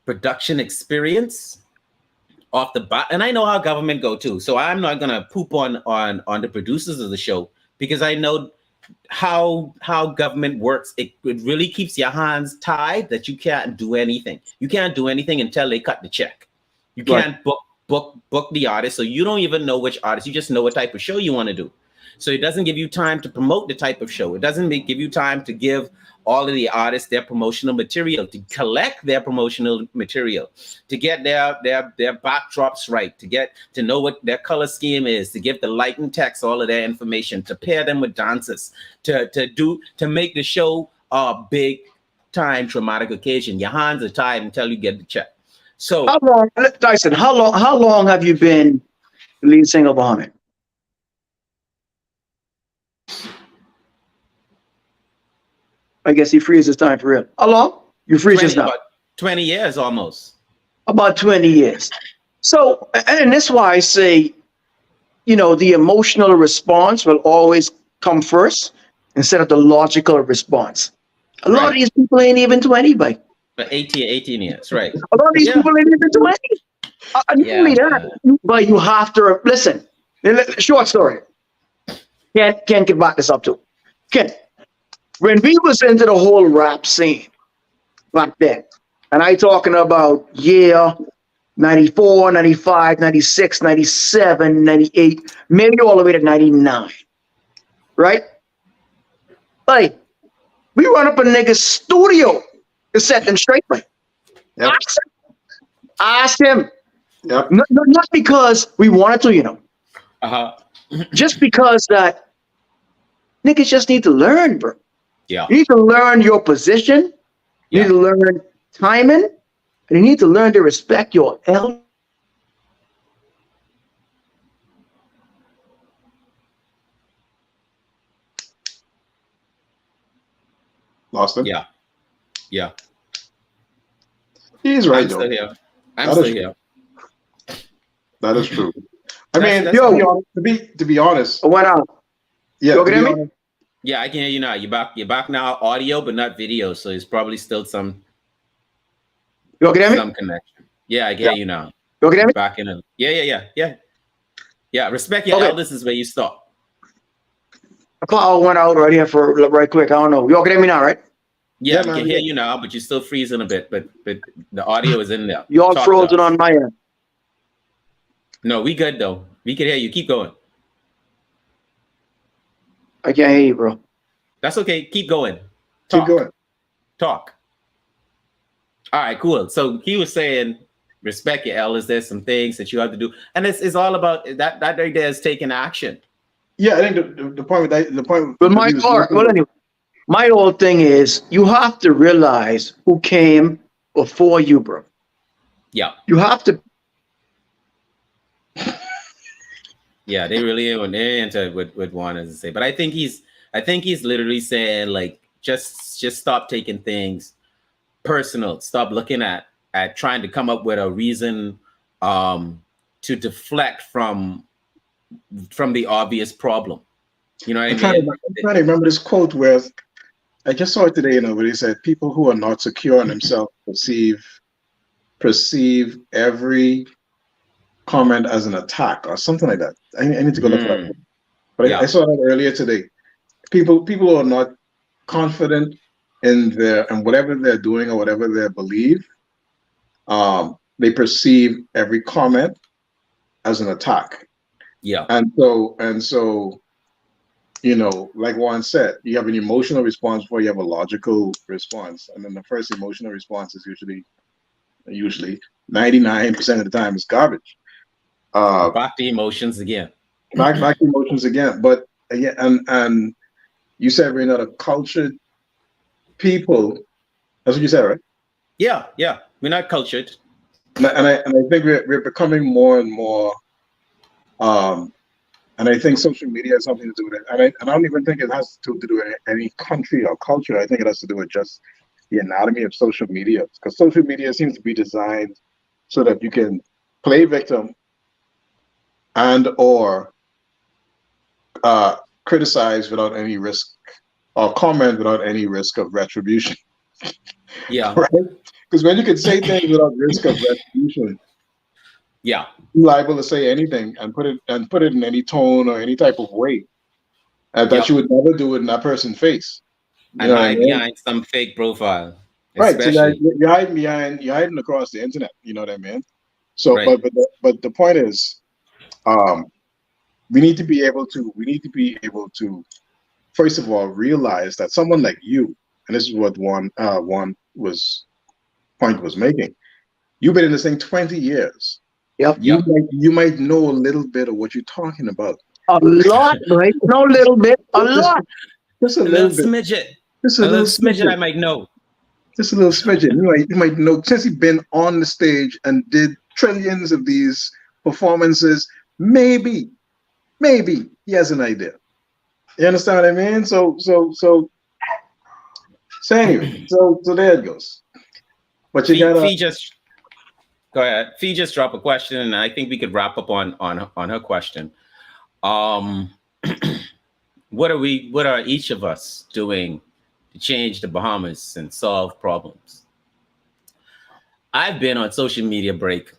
production experience off the bat, and I know how government go too. So I'm not gonna poop on the producers of the show because I know how government works. It really keeps your hands tied that you can't do anything. You can't do anything until they cut the check. You can't book the artist, so you don't even know which artist. You just know what type of show you want to do. So it doesn't give you time to promote the type of show. It doesn't give you time to give all of the artists their promotional material, to collect their promotional material, to get their backdrops right, to know what their color scheme is, to give the light and text all of their information, to pair them with dancers, to make the show big time traumatic occasion. Your hands are tied until you get the check. So how long, Dyson? How long have you been the lead singer of Bahamian? I guess he frees his time for real. How long? You freeze his time? About 20 years almost. About 20 years. So, and that's why I say, you know, the emotional response will always come first instead of the logical response. A lot of these people ain't even 20, but 18 years, right? A lot of these people ain't even 20. But you have to listen. Short story. Can't get back this up too. Ken, when we was into the whole rap scene back then, and I talking about 94, 95, 96, 97, 98, maybe all the way to 99, right? Like, we run up a nigga's studio to set them straight, right? Yep. Ask him. Yep. Not because we wanted to, you know. Just because that niggas just need to learn, bro. Yeah. You need to learn your position. You need to learn timing. And you need to learn to respect your elders. Lost him? Yeah. Yeah. He's right, I'm though. still here. I'm still here. That is true. I mean, to be honest. What else? Yeah. Yeah, I can hear you now. You're back now, audio, but not video. So it's probably still some connection. Yeah, I can hear you now. You okay, back in it. Yeah. Respect your elders is where you stop. A call went out right here for right quick. I don't know. You okay with me now, right? Yeah, I can hear you now, but you're still freezing a bit. But the audio is in there. You all frozen on my end. No, we good though. We can hear you. Keep going. I can't hear you, bro. That's okay. Keep going. Keep going. Talk. All right, cool. So he was saying, respect your elders. There's some things that you have to do, and it's all about that. That right there is taking action. Yeah, I think the point. But anyway, my whole thing is you have to realize who came before you, bro. Yeah. You have to. Yeah, they really into what Juan has to say, but I think he's literally saying like just stop taking things personal. Stop looking at trying to come up with a reason to deflect from the obvious problem. You know what I mean? I'm trying to remember this quote where I just saw it today. You know, where he said, "People who are not secure in themselves perceive every comment as an attack," or something like that. I need to go look for that. But I saw that earlier today. People who are not confident in whatever they're doing or whatever they believe, they perceive every comment as an attack. Yeah. And so, you know, like Juan said, you have an emotional response before you have a logical response. And then the first emotional response is usually 99% of the time is garbage. Back to emotions again. Back to emotions again. But again, and you said we're not a cultured people. That's what you said, right? Yeah. We're not cultured. And I think we're becoming more and more. And I think social media has something to do with it. And I don't even think it has to do with any country or culture. I think it has to do with just the anatomy of social media. Because social media seems to be designed so that you can play victim and or criticize without any risk or comment without any risk of retribution. Yeah. Right? Because when you can say things without risk of retribution, yeah, you're liable to say anything and put it in any tone or any type of way that you would never do it in that person's face. And hide behind some fake profile. Right. So you're hiding across the internet. You know what I mean? So, right. but the point is, we need to be able to, first of all, realize that someone like you, and this is what Juan was making. You've been in this thing 20 years. Yep. You might know a little bit of what you're talking about. A lot, right? No, little bit, a lot. Just a little bit. Smidget. Just a little smidgen I might know. Just a little smidgen. You might know, since he's been on the stage and did trillions of these performances, maybe he has an idea. You understand what I mean? So anyway, so there it goes. But you gotta go ahead. Fee just dropped a question, and I think we could wrap up on her question. What are each of us doing to change the Bahamas and solve problems? I've been on social media break.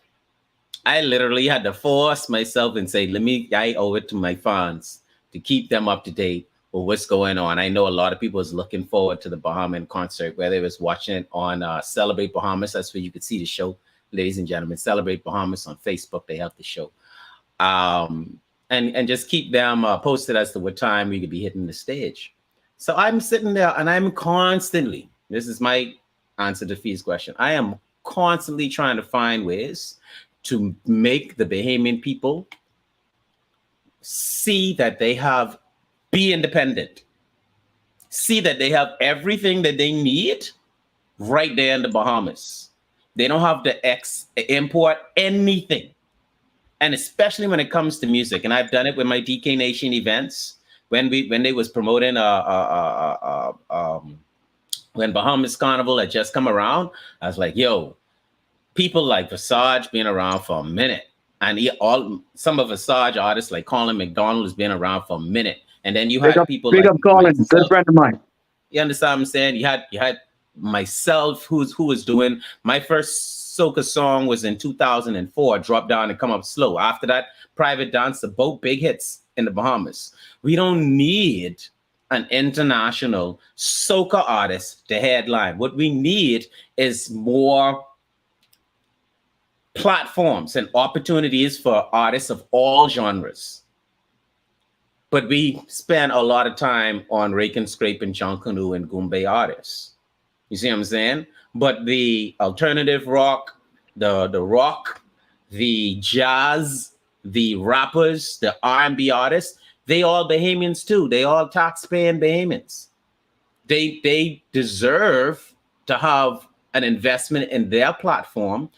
I literally had to force myself and say, I owe it to my fans to keep them up to date with what's going on. I know a lot of people is looking forward to the Bahamian concert, whether it was watching it on Celebrate Bahamas. That's where you could see the show, ladies and gentlemen. Celebrate Bahamas on Facebook. They have the show. And just keep them posted as to what time we could be hitting the stage. So I'm sitting there and I'm constantly, this is my answer to Fee's question, I am constantly trying to find ways to make the Bahamian people see that they be independent, see that they have everything that they need right there in the Bahamas. They don't have to import anything. And especially when it comes to music, and I've done it with my DK Nation events when they was promoting when Bahamas Carnival had just come around. I was like, yo, people like Visage been around for a minute, and some of Visage artists like Colin McDonald has been around for a minute, and then you had people like Colin, good friend of mine. You understand what I'm saying? You had myself who was doing my first soca song was in 2004, Drop Down and Come Up Slow. After that, Private Dancer, both big hits in the Bahamas. We don't need an international soca artist to headline. What we need is more platforms and opportunities for artists of all genres. But we spend a lot of time on rake and scrape and John Canoe and Goombay artists. You see what I'm saying? But the alternative rock, the rock, the jazz, the rappers, the R&B artists, they all Bahamians too. They all tax-paying Bahamians. They deserve to have an investment in their platform,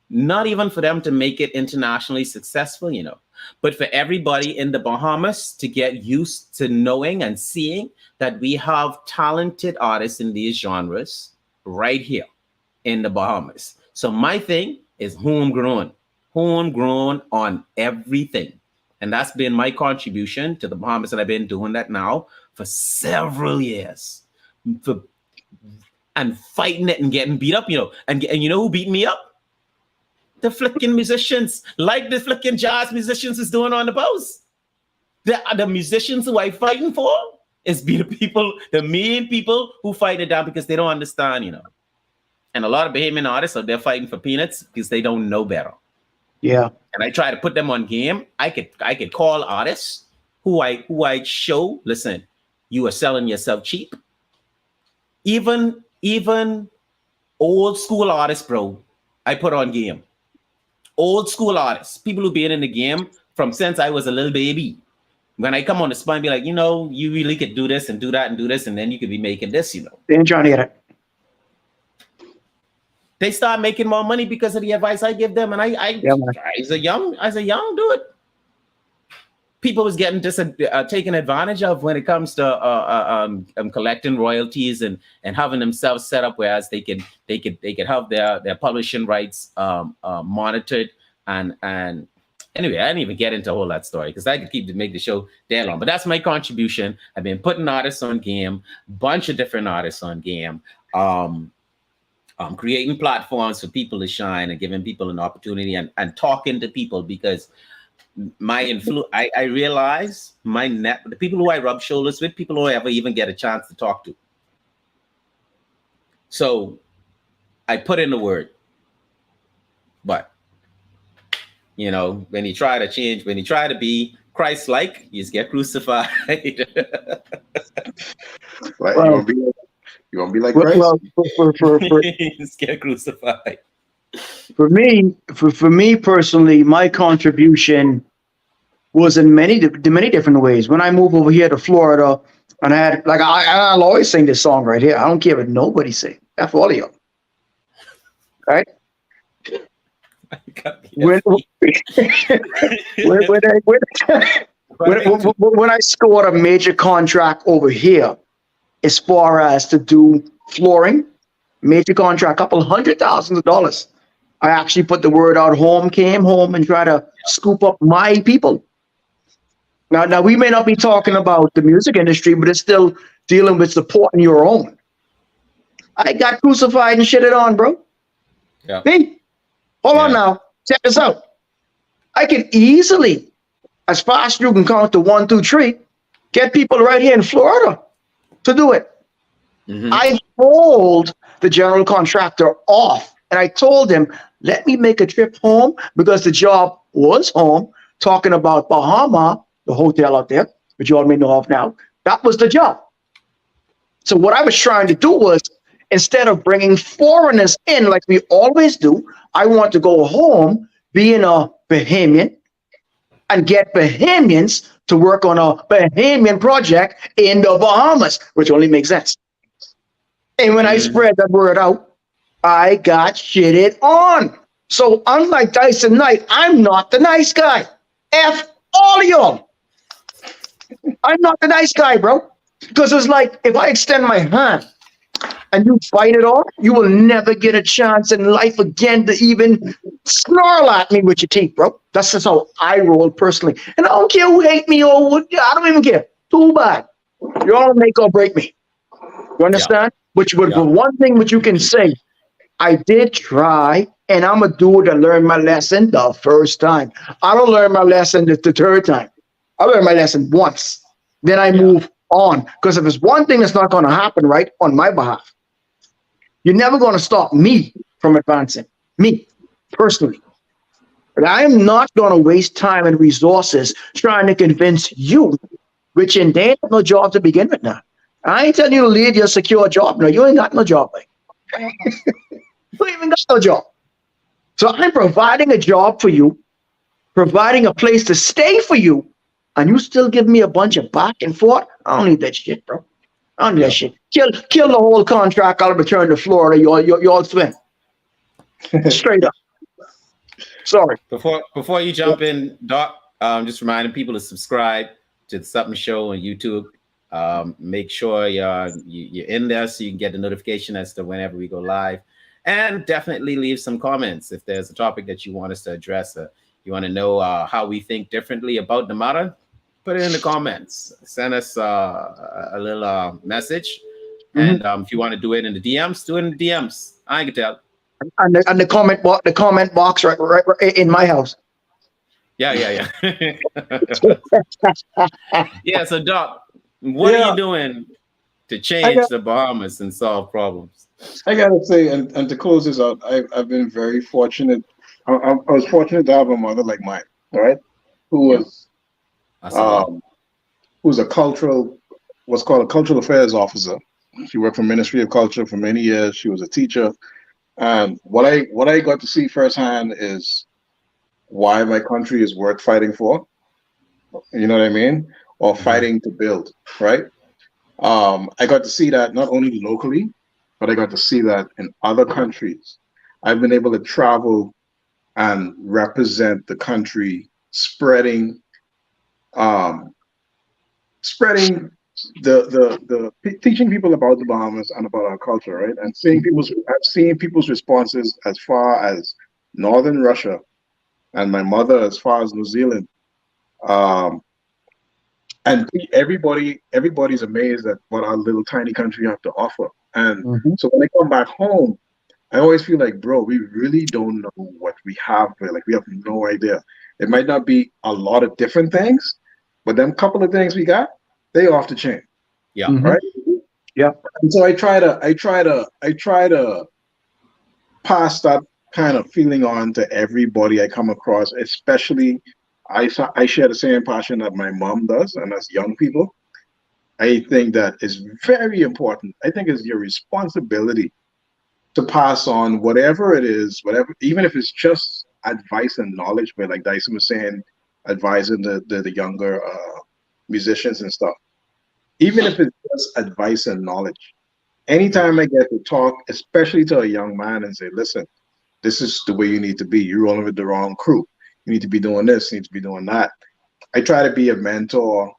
not even for them to make it internationally successful, but for everybody in the Bahamas to get used to knowing and seeing that we have talented artists in these genres right here in the Bahamas. So my thing is homegrown on everything. And that's been my contribution to the Bahamas, and I've been doing that now for several years. And fighting it and getting beat up, and you know who beat me up? The flicking musicians, like the flicking jazz musicians is doing on the post. The musicians who I'm fighting for is be the main people who fight it down because they don't understand, And a lot of Bahamian artists are there fighting for peanuts because they don't know better. Yeah. And I try to put them on game. I could call artists who I show, listen, you are selling yourself cheap. Even old school artists, bro, I put on game. Old school artists, people who've been in the game from since I was a little baby. When I come on the spot and be like, you really could do this and do that and do this, and then you could be making this, They ain't trying to get it. They start making more money because of the advice I give them. And as a young dude, people was getting taken advantage of when it comes to collecting royalties and having themselves set up, whereas they could have their publishing rights monitored and anyway, I didn't even get into all that story because I could make the show day long. But that's my contribution. I've been putting artists on game, bunch of different artists on game. Creating platforms for people to shine and giving people an opportunity and talking to people, because my influence, I realize the people who I rub shoulders with, people who I ever even get a chance to talk to. So I put in the word, but when you try to change, when you try to be Christ-like, you just get crucified. You won't be like Christ. Well, just get crucified. For me personally, my contribution was in many different ways. When I moved over here to Florida, And I had like I'll always sing this song right here. I don't care what nobody sing. That's all of y'all. Right? When when, when, I, when I scored a major contract over here, as far as to do flooring, major contract, couple $100,000. I actually put the word out home, came home and try to scoop up my people. Now we may not be talking about the music industry, but it's still dealing with supporting your own. I got crucified and shitted on, bro. Yeah. Me? Hold on now. Check this out. I can easily, as fast as you can count to 1, 2, 3, get people right here in Florida to do it. I told the general contractor off and I told him, let me make a trip home because the job was home, talking about Bahama, the hotel out there, which you all may know of now. That was the job. So what I was trying to do was, instead of bringing foreigners in like we always do, I want to go home, being a Bahamian, and get Bahamians to work on a Bahamian project in the Bahamas, which only makes sense. And when I spread that word out, I got shitted on. So unlike Dyson Knight, I'm not the nice guy. F all of y'all. I'm not the nice guy, bro. Because it's like, if I extend my hand and you fight it off, you will never get a chance in life again to even snarl at me with your teeth, bro. That's just how I roll personally. And I don't care who hate me or what, I don't even care. Too bad. You all make or break me. You understand? Which would be one thing which you can say, I did try, and I'm a dude that learned my lesson the first time. I don't learn my lesson the third time. I learned my lesson once. Then I move on. Because if there's one thing that's not going to happen right on my behalf, you're never going to stop me from advancing. Me, personally. But I am not going to waste time and resources trying to convince you, which in they have no job to begin with now. I ain't telling you to leave your secure job. No, you ain't got no job, mate. You ain't even got no job. So I'm providing a job for you, providing a place to stay for you, and you still give me a bunch of back and forth? I don't need that shit, bro. I don't need that shit. Kill the whole contract. I'll return to Florida. You all swim. Straight up. Sorry. Before you jump in, Doc, just reminding people to subscribe to the Sup'm Show on YouTube. Make sure you're in there so you can get the notification as to whenever we go live, and definitely leave some comments if there's a topic that you want us to address. You want to know how we think differently about the matter, put it in the comments. Send us a little message, and if you want to do it in the DMs, do it in the DMs. I can tell. And the comment box right in my house. Yeah. Yeah. So Doc, what are you doing to change the Bahamas and solve problems? I gotta say, and to close this out, I've been very fortunate. I was fortunate to have a mother like mine, right? Who was who's what's called a cultural affairs officer. She worked for Ministry of Culture for many years. She was a teacher. And what I got to see firsthand is why my country is worth fighting for. You know what I mean? Or fighting to build, right? I got to see that not only locally, but I got to see that in other countries. I've been able to travel and represent the country, spreading teaching people about the Bahamas and about our culture, right? And I've seen people's responses as far as northern Russia, and my mother as far as New Zealand. And everybody's amazed at what our little tiny country have to offer. And so when I come back home, I always feel like, bro, we really don't know what we have. Like, we have no idea. It might not be a lot of different things, but them couple of things we got, they off the chain. Yeah. Right? Yeah. And so I try to pass that kind of feeling on to everybody I come across, especially I share the same passion that my mom does, and as young people, I think that is very important. I think it's your responsibility to pass on whatever it is, even if it's just advice and knowledge, but like Dyson was saying, advising the younger musicians and stuff. even if it's just advice and knowledge. Anytime I get to talk, especially to a young man, and say, listen, this is the way you need to be. You're rolling with the wrong crew. You need to be doing this, you need to be doing that. I try to be a mentor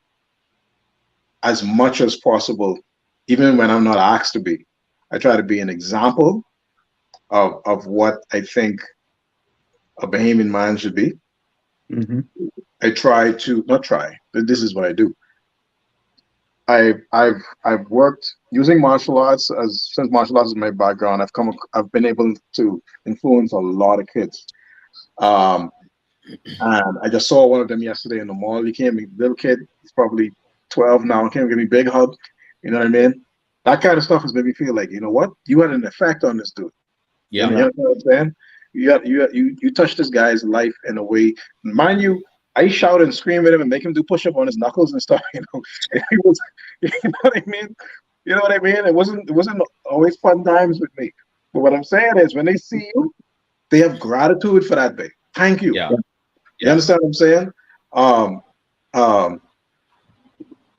as much as possible, even when I'm not asked to be. I try to be an example of what I think a Bahamian man should be. Mm-hmm. I try to not try, but this is what I do. I've worked using martial arts since martial arts is my background. I've been able to influence a lot of kids. And I just saw one of them yesterday in the mall. He came, little kid, he's probably 12 now. Came give me a big hug. You know what I mean? That kind of stuff has made me feel like, you know what? You had an effect on this dude. Yeah. You know what I'm saying? You touched this guy's life in a way. Mind you, I shout and scream at him and make him do push-up on his knuckles and stuff. You know, it was, you know what I mean? You know what I mean? It wasn't always fun times with me. But what I'm saying is, when they see you, they have gratitude for that day. Thank you. Yeah. You understand what I'm saying?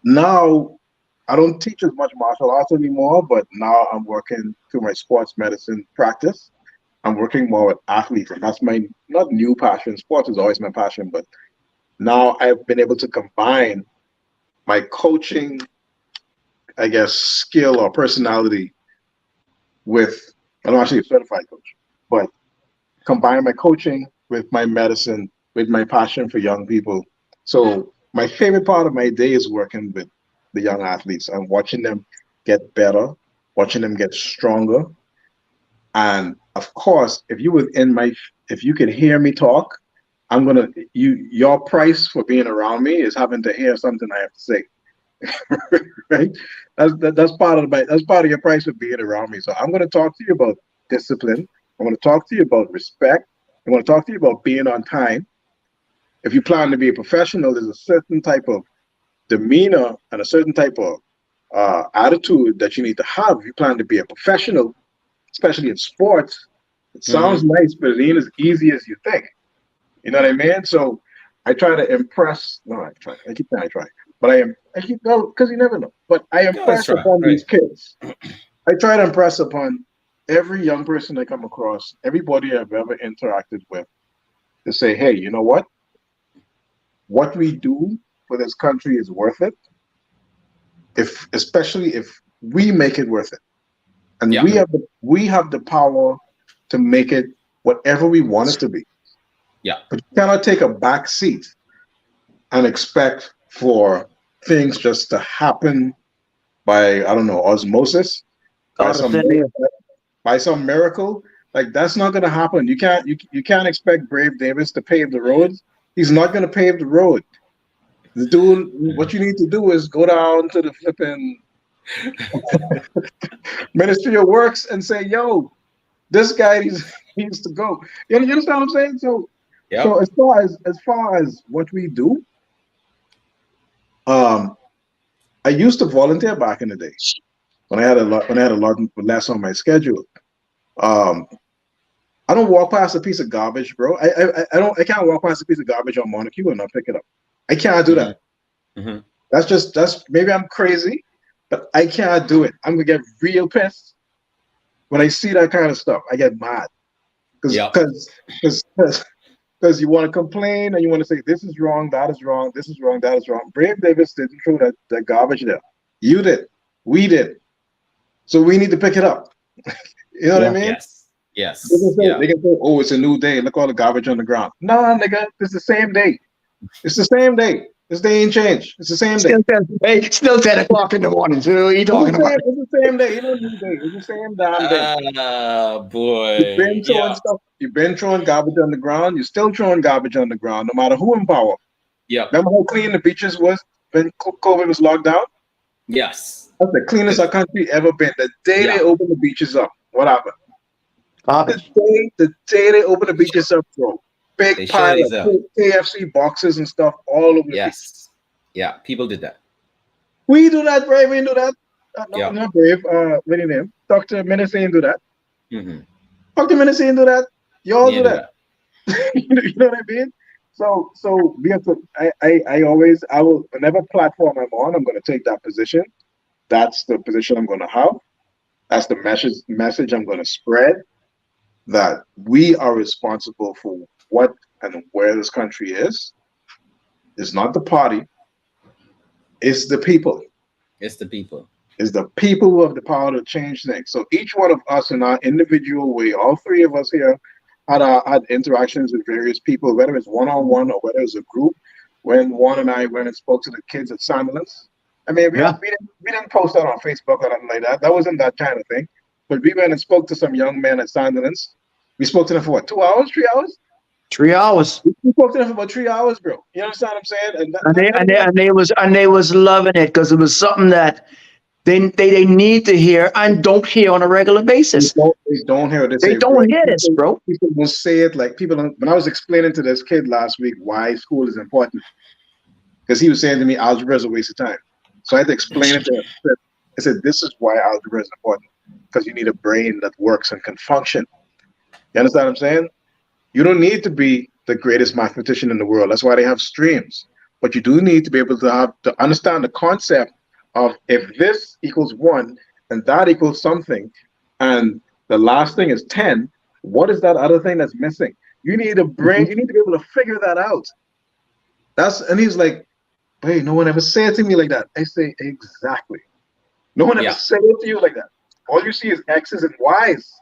Now I don't teach as much martial arts anymore, but now I'm working through my sports medicine practice. I'm working more with athletes, and that's my not new passion. Sports is always my passion, but now I've been able to combine my coaching, I guess, skill or personality with, I'm not actually a certified coach, but combine my coaching with my medicine, with my passion for young people. So my favorite part of my day is working with the young athletes and watching them get better, watching them get stronger. And of course, if you could hear me talk, your price for being around me is having to hear something I have to say. Right? That's part of your price for being around me. So I'm going to talk to you about discipline. I'm going to talk to you about respect. I'm going to talk to you about being on time. If you plan to be a professional, there's a certain type of demeanor and a certain type of attitude that you need to have if you plan to be a professional, especially in sports. It sounds nice, but it ain't as easy as you think. You know what I mean? So I try to impress. No, I keep saying I try, but I keep because you never know. But I impress upon these kids. I try to impress upon every young person I come across, everybody I've ever interacted with, to say, hey, you know what? What we do for this country is worth it. Especially if we make it worth it, and we have the power to make it whatever we want it to be. Yeah. But you cannot take a back seat and expect for things just to happen by, I don't know, osmosis, by some miracle. Like, that's not going to happen. You can't expect Brave Davis to pave the roads. He's not going to pave the road. The dude, what you need to do is go down to the flipping Ministry of Works and say, yo, this guy needs to go. You understand what I'm saying? So, so as far as what we do, I used to volunteer back in the day when I had a lot less on my schedule. I don't walk past a piece of garbage, bro. I can't walk past a piece of garbage on Montague and not pick it up. I can't do that. Mm-hmm. That's maybe I'm crazy, but I can't do it. I'm gonna get real pissed when I see that kind of stuff. I get mad because you want to complain and you want to say this is wrong, that is wrong, this is wrong, that is wrong. Brave Davis didn't throw that garbage there. You did. We did. So we need to pick it up. You know what I mean? Yes. They can say, oh, it's a new day. Look all the garbage on the ground. Nah, nigga, it's the same day. It's the same day. This day ain't changed. It's the same day. Still 10 o'clock in the morning. So what are you talking about? It's the same day. You don't need day. It's the same damn day. Boy. You've been throwing stuff. You've been throwing garbage on the ground. You're still throwing garbage on the ground, no matter who in power. Yeah. Remember how clean the beaches was when COVID was locked down? Yes. That's the cleanest our country ever been. The day they opened the beaches up, what happened? The day they opened the beaches up, bro. Big pile of KFC boxes and stuff all over the beach. Yeah, people did that. We do that, Brave. We do that. Not Brave. What do you name? Dr. Menacing do that. Mm-hmm. Dr. Menacing do that. You all do that. You know what I mean? So we have to. I will, whenever platform I'm on, I'm going to take that position. That's the position I'm going to have. That's the message I'm going to spread. That we are responsible for what and where this country is. It's not the party. It's the people. It's the people. It's the people who have the power to change things. So each one of us in our individual way, all three of us here had interactions with various people, whether it's one-on-one or whether it's a group. When Juan and I went and spoke to the kids at Sandlands, I mean, we didn't post that on Facebook or anything like that. That wasn't that kind of thing. But we went and spoke to some young men at Sandlands. We spoke to them for what, 2 hours, 3 hours? 3 hours. We spoke to them for about 3 hours, bro. You understand what I'm saying? And they was loving it because it was something that they need to hear and don't hear on a regular basis. They don't hear this. They don't hear this, bro. People will say it like people. When I was explaining to this kid last week why school is important, because he was saying to me algebra is a waste of time. So I had to explain it to him. I said, this is why algebra is important, because you need a brain that works and can function. You understand what I'm saying? You don't need to be the greatest mathematician in the world. That's why they have streams. But you do need to be able to understand the concept of if this equals 1 and that equals something, and the last thing is 10, what is that other thing that's missing? You need a brain. You need to be able to figure that out. And he's like, hey, no one ever said it to me like that. I say, exactly. No one ever said it to you like that. All you see is X's and Y's.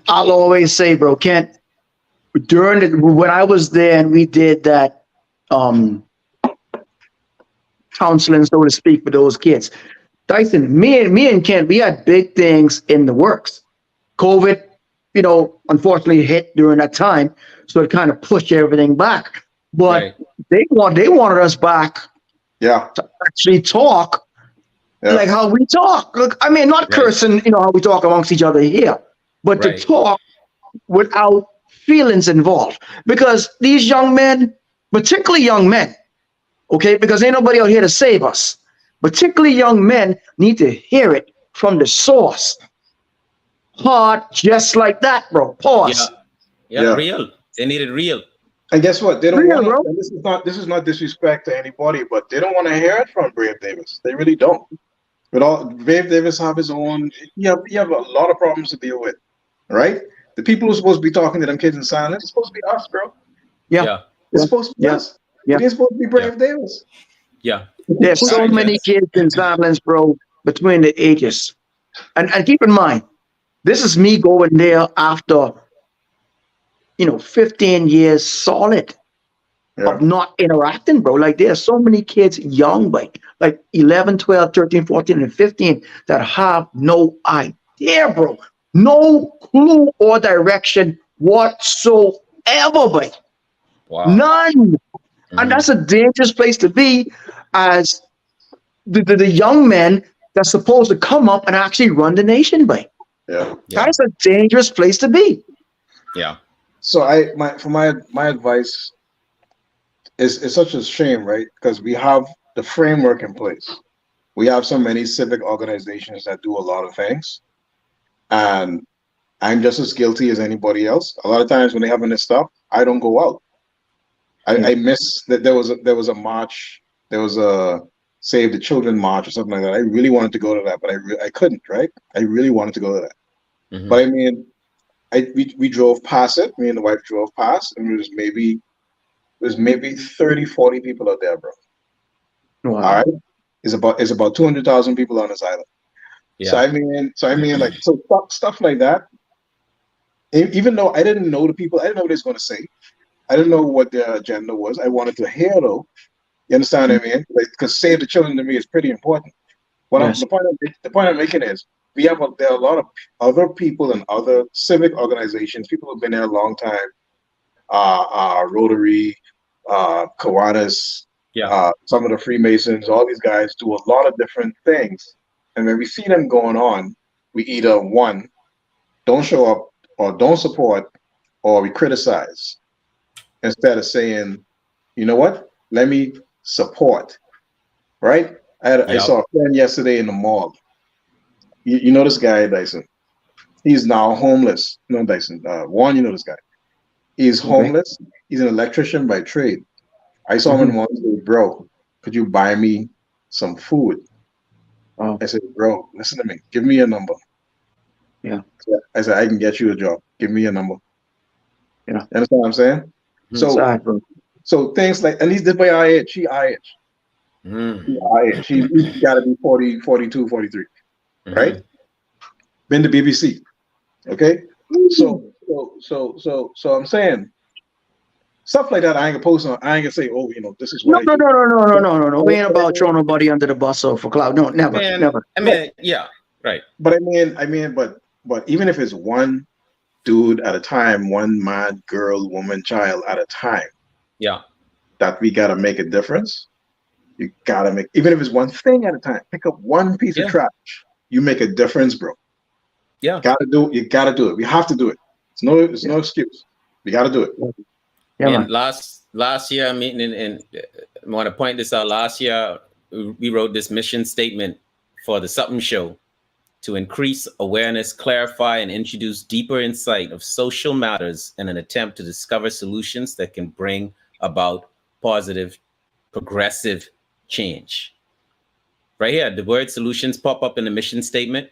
I'll always say, bro, Kent, when I was there and we did that counseling, so to speak, for those kids, Dyson, me and Kent, we had big things in the works. COVID, unfortunately hit during that time, so it kind of pushed everything back. But they wanted us back, to actually talk like how we talk. Look, I mean, not cursing, how we talk amongst each other here, but to talk without feelings involved. Because these young men, particularly young men, okay, because ain't nobody out here to save us, particularly young men need to hear it from the source. Hard, just like that, bro. Pause. Yeah, real. They need it real. And guess what? They don't want to. This is not disrespect to anybody, but they don't want to hear it from Brave Davis. They really don't. But Brave Davis have his own. You have a lot of problems to deal with, right? The people who are supposed to be talking to them kids in silence, it's supposed to be us, bro. It's supposed to be us. It ain't supposed to be Brave Davis. Yeah. There's so many kids in silence, bro, between the ages. And keep in mind, this is me going there after 15 years solid of not interacting, bro. Like, there's so many kids young, like 11, 12, 13, 14, and 15 that have no idea, bro. No clue or direction whatsoever, bro. Wow. None. And that's a dangerous place to be as the young men that's supposed to come up and actually run the nation, bro. That's a dangerous place to be. Yeah. So my advice is such a shame, right? Because we have the framework in place. We have so many civic organizations that do a lot of things, and I'm just as guilty as anybody else. A lot of times when they having this stuff, I don't go out. I miss that there was a march. There was a Save the Children march or something like that. I really wanted to go to that, but I couldn't. Right? I really wanted to go to that. Mm-hmm. But I mean, we drove past it. Me and the wife drove past, and there was maybe 30, 40 people out there, bro. Wow. All right, it's about 200,000 people on this island. Yeah. So I mean, like, so stuff like that. Even though I didn't know the people, I didn't know what they was going to say. I didn't know what their agenda was. I wanted to hear, though. You understand what I mean? Because Save the Children to me is pretty important. The point I'm making is there are a lot of other people and other civic organizations, people who've been there a long time, Rotary, Kiwanis, some of the Freemasons, all these guys do a lot of different things. And when we see them going on, we either, one, don't show up or don't support, or we criticize instead of saying, you know what, let me support, right? I saw a friend yesterday in the mall. You know this guy, Dyson. He's now homeless. No, Dyson. Juan, you know this guy. He's homeless. He's an electrician by trade. I saw him once say, bro, could you buy me some food? Oh. I said, bro, listen to me. Give me your number. Yeah. I said, I can get you a job. Give me your number. Yeah. You understand what I'm saying? So things like, and he's did by IH. She IH. She's got to be 40, 42, 43. Right? Been to BBC. Okay? So I'm saying stuff like that I ain't gonna post on. I ain't gonna say, oh, this is what No. We ain't about throwing nobody under the bus or for clout. No, never. I mean, yeah, right. But but even if it's one dude at a time, one man, girl, woman, child at a time, that we gotta make a difference. You gotta make, even if it's one thing at a time, pick up one piece of trash. You make a difference, bro. Yeah. You gotta do it. We have to do it. It's no excuse. We gotta do it. Yeah. And last year, I mean, and I want to point this out. Last year, we wrote this mission statement for the Sup'm show to increase awareness, clarify, and introduce deeper insight of social matters in an attempt to discover solutions that can bring about positive, progressive change. Right here, the word solutions pop up in the mission statement,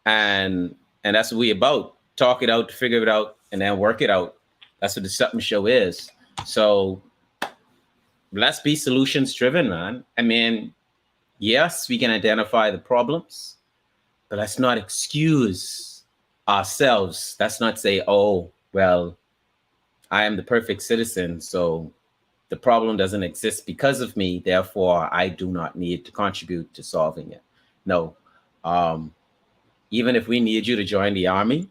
and that's what we about. Talk it out, figure it out, and then work it out. That's what the Sup'm show is. So let's be solutions driven, man. I mean, yes, we can identify the problems, but let's not excuse ourselves. Let's not say, oh, well, I am the perfect citizen, so the problem doesn't exist because of me, therefore I do not need to contribute to solving it. No. Even if we need you to join the army,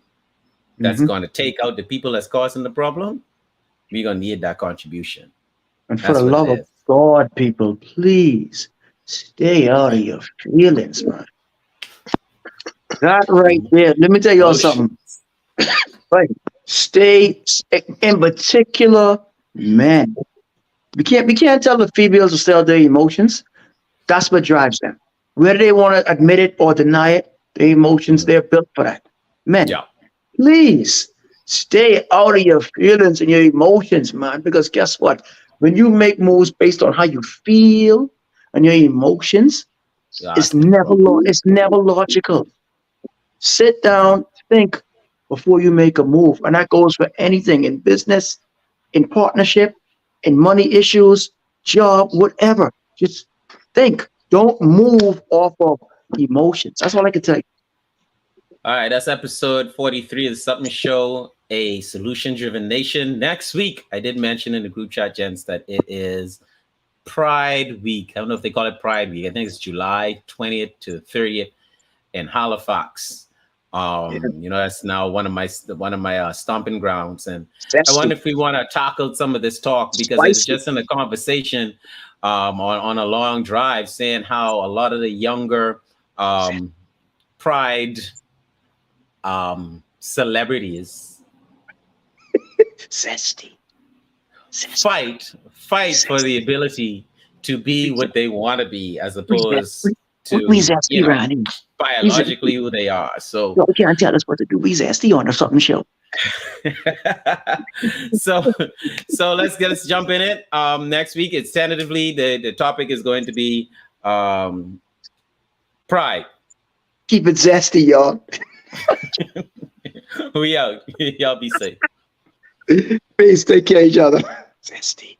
that's going to take out the people that's causing the problem, we're going to need that contribution. And for the love of God, people, please stay out of your feelings, man. That right there. Let me tell y'all something. Right. Stay, in particular, men. We can't tell the females to stay out their emotions. That's what drives them. Whether they want to admit it or deny it, their emotions, they're built for that. Men, please stay out of your feelings and your emotions, man. Because guess what? When you make moves based on how you feel and your emotions, it's never logical. Sit down, think before you make a move. And that goes for anything in business, in partnership, in money issues, job, whatever. Just think. Don't move off of emotions. That's all I can tell you. All right, that's episode 43 of the Sup'm Show, a solution-driven nation. Next week, I did mention in the group chat, gents, that it is Pride Week. I don't know if they call it Pride Week. I think it's July 20th to 30th in Halifax. That's now one of my stomping grounds, and I wonder if we want to tackle some of this talk because it's just in a conversation on a long drive, saying how a lot of the younger Pride celebrities fight for the ability to be what they want to be, as opposed to biologically who they are. So you can't tell us what to do. We zesty on the Sup'm Show. so let's jump in it. Next week, it's tentatively the topic is going to be pride. Keep it zesty, y'all. We out. Y'all be safe. Peace. Take care of each other. Zesty.